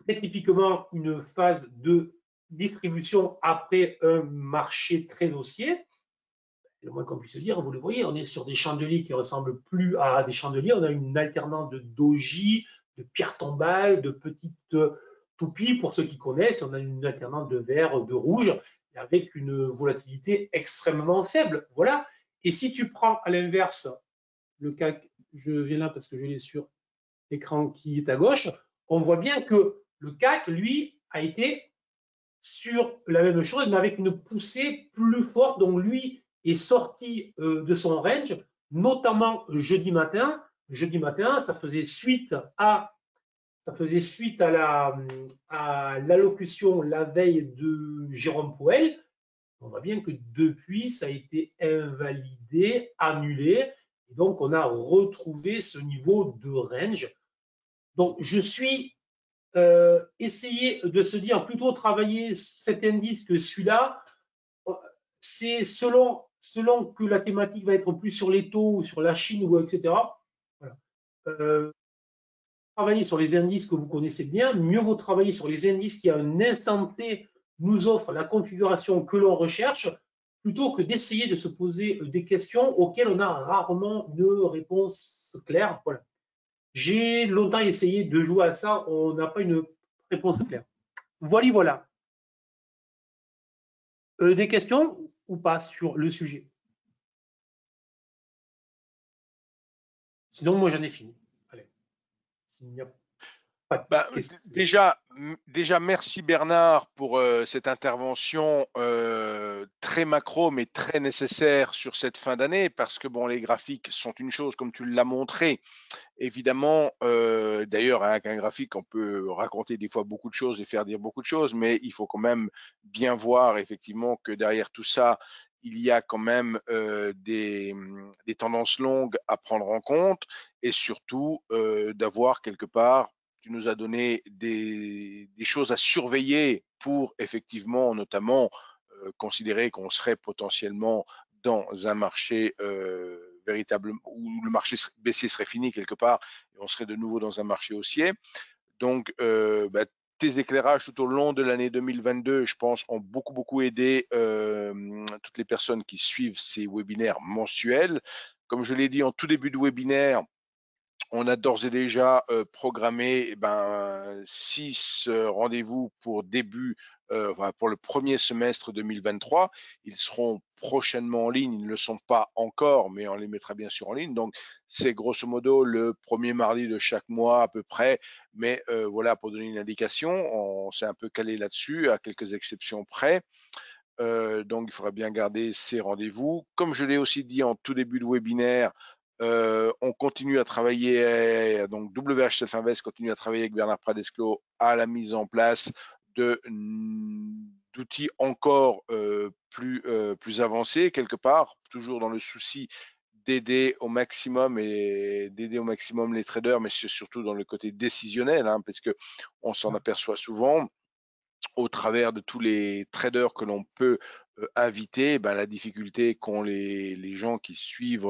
très typiquement une phase de distribution après un marché très haussier. Le moins qu'on puisse dire, vous le voyez, on est sur des chandeliers qui ressemblent plus à des chandeliers. On a une alternance de doji, de pierres tombales, de petites toupies pour ceux qui connaissent. On a une alternance de vert, de rouge, avec une volatilité extrêmement faible. Voilà. Et si tu prends à l'inverse le CAC, je viens là parce que je l'ai sur l'écran qui est à gauche, on voit bien que le CAC, lui, a été sur la même chose, mais avec une poussée plus forte. Donc, lui est sorti de son range, notamment jeudi matin. Jeudi matin, ça faisait suite à l'allocution la veille de Jérôme Powell. On voit bien que depuis, ça a été invalidé, annulé. Et donc, on a retrouvé ce niveau de range. Donc, je suis essayer de se dire plutôt travailler cet indice que celui-là, c'est selon que la thématique va être plus sur les taux ou sur la Chine ou etc. Voilà. Travailler sur les indices que vous connaissez bien, mieux vaut travailler sur les indices qui à un instant T nous offrent la configuration que l'on recherche, plutôt que d'essayer de se poser des questions auxquelles on a rarement une réponse claire. Voilà. J'ai longtemps essayé de jouer à ça, on n'a pas une réponse claire. Voilà, voilà. Des questions ou pas sur le sujet? Sinon, moi, j'en ai fini. Allez, s'il n'y a pas de questions. Déjà, merci Bernard pour cette intervention très macro mais très nécessaire sur cette fin d'année parce que bon, les graphiques sont une chose comme tu l'as montré. Évidemment, d'ailleurs, avec un graphique, on peut raconter des fois beaucoup de choses et faire dire beaucoup de choses, mais il faut quand même bien voir effectivement que derrière tout ça, il y a quand même des tendances longues à prendre en compte et surtout d'avoir quelque part, tu nous as donné des choses à surveiller pour effectivement, notamment, considérer qu'on serait potentiellement dans un marché véritable où le marché baissier serait fini quelque part et on serait de nouveau dans un marché haussier. Donc, tes éclairages tout au long de l'année 2022, je pense, ont beaucoup aidé toutes les personnes qui suivent ces webinaires mensuels. Comme je l'ai dit en tout début de webinaire, on a d'ores et déjà programmé 6 rendez-vous pour pour le premier semestre 2023. Ils seront prochainement en ligne, ils ne le sont pas encore, mais on les mettra bien sûr en ligne. Donc, c'est grosso modo le premier mardi de chaque mois à peu près. Mais voilà, pour donner une indication, on s'est un peu calé là-dessus, à quelques exceptions près. Donc, il faudra bien garder ces rendez-vous. Comme je l'ai aussi dit en tout début de webinaire, on continue à travailler, donc WH Self Invest continue à travailler avec Bernard Pradesclos à la mise en place d'outils encore plus avancés quelque part, toujours dans le souci d'aider au maximum les traders, mais c'est surtout dans le côté décisionnel, hein, parce que on s'en aperçoit souvent au travers de tous les traders que l'on peut inviter, la difficulté qu'ont les gens qui suivent,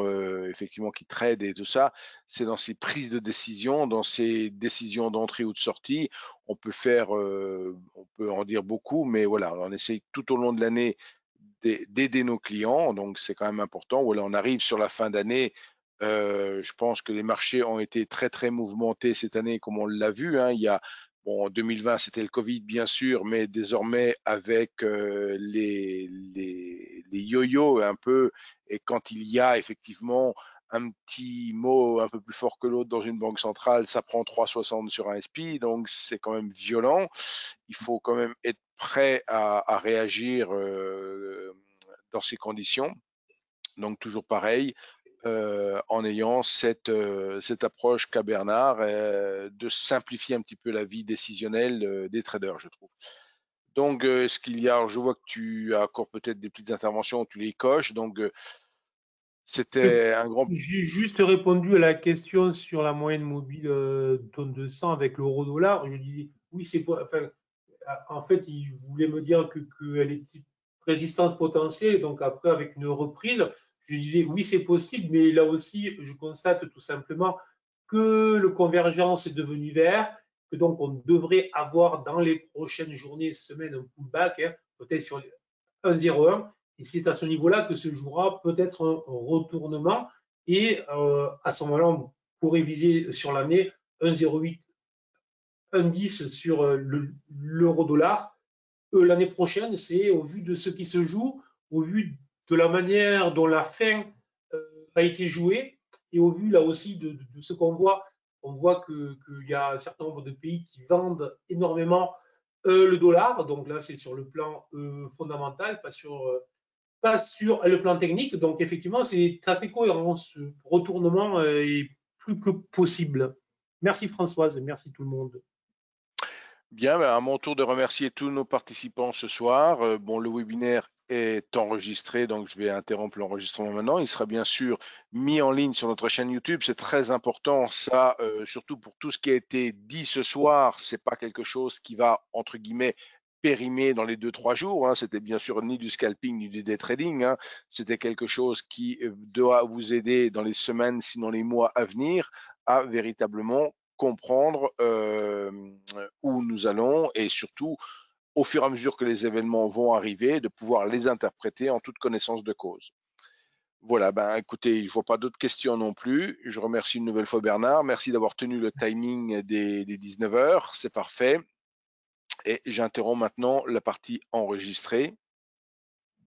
effectivement, qui tradent et tout ça, c'est dans ces prises de décision, dans ces décisions d'entrée ou de sortie. On peut on peut en dire beaucoup, mais voilà, on essaye tout au long de l'année d'aider nos clients, donc c'est quand même important. Voilà, on arrive sur la fin d'année, Je pense que les marchés ont été très, très mouvementés cette année, comme on l'a vu, hein. Il y a, bon, en 2020, c'était le Covid, bien sûr, mais désormais, avec les yo-yo un peu, et quand il y a effectivement un petit mot un peu plus fort que l'autre dans une banque centrale, ça prend 3,60 sur un SPI, donc c'est quand même violent. Il faut quand même être prêt à réagir dans ces conditions. Donc toujours pareil, en ayant cette approche qu'a Bernard, de simplifier un petit peu la vie décisionnelle des traders, je trouve. Donc, est-ce qu'il y a, je vois que tu as encore peut-être des petites interventions, tu les coches, donc c'était un grand... J'ai juste répondu à la question sur la moyenne mobile tonne de 100 avec l'euro-dollar. Je dis oui, c'est pas. Enfin, en fait, il voulait me dire qu'elle était résistance potentielle. Donc après, avec une reprise, je disais oui, c'est possible, mais là aussi, je constate tout simplement que le convergence est devenu vert, que donc on devrait avoir dans les prochaines journées, semaines, un pullback, hein, peut-être sur 1,01. Et c'est à ce niveau-là que se jouera peut-être un retournement. Et à ce moment-là, on pourrait viser sur l'année 1,08, 1,10 sur l'euro-dollar. L'année prochaine, c'est au vu de ce qui se joue, au vu de la manière dont la fin a été jouée, et au vu là aussi de ce qu'on voit, on voit qu'il y a un certain nombre de pays qui vendent énormément le dollar. Donc là, c'est sur le plan fondamental, pas sur le plan technique. Donc effectivement, c'est assez cohérent. Ce retournement est plus que possible. Merci Françoise, merci tout le monde. Bien, ben, à mon tour de remercier tous nos participants ce soir. Bon, le webinaire est enregistré, donc je vais interrompre l'enregistrement maintenant. Il sera bien sûr mis en ligne sur notre chaîne YouTube. C'est très important, ça, surtout pour tout ce qui a été dit ce soir. C'est pas quelque chose qui va, entre guillemets, périmer dans les 2-3 jours, hein. C'était bien sûr ni du scalping ni du day trading, hein. C'était quelque chose qui doit vous aider dans les semaines, sinon les mois à venir, à véritablement comprendre où nous allons, et surtout, au fur et à mesure que les événements vont arriver, de pouvoir les interpréter en toute connaissance de cause. Voilà, ben écoutez, il ne faut pas d'autres questions non plus. Je remercie une nouvelle fois Bernard. Merci d'avoir tenu le timing des 19 heures. C'est parfait. Et j'interromps maintenant la partie enregistrée.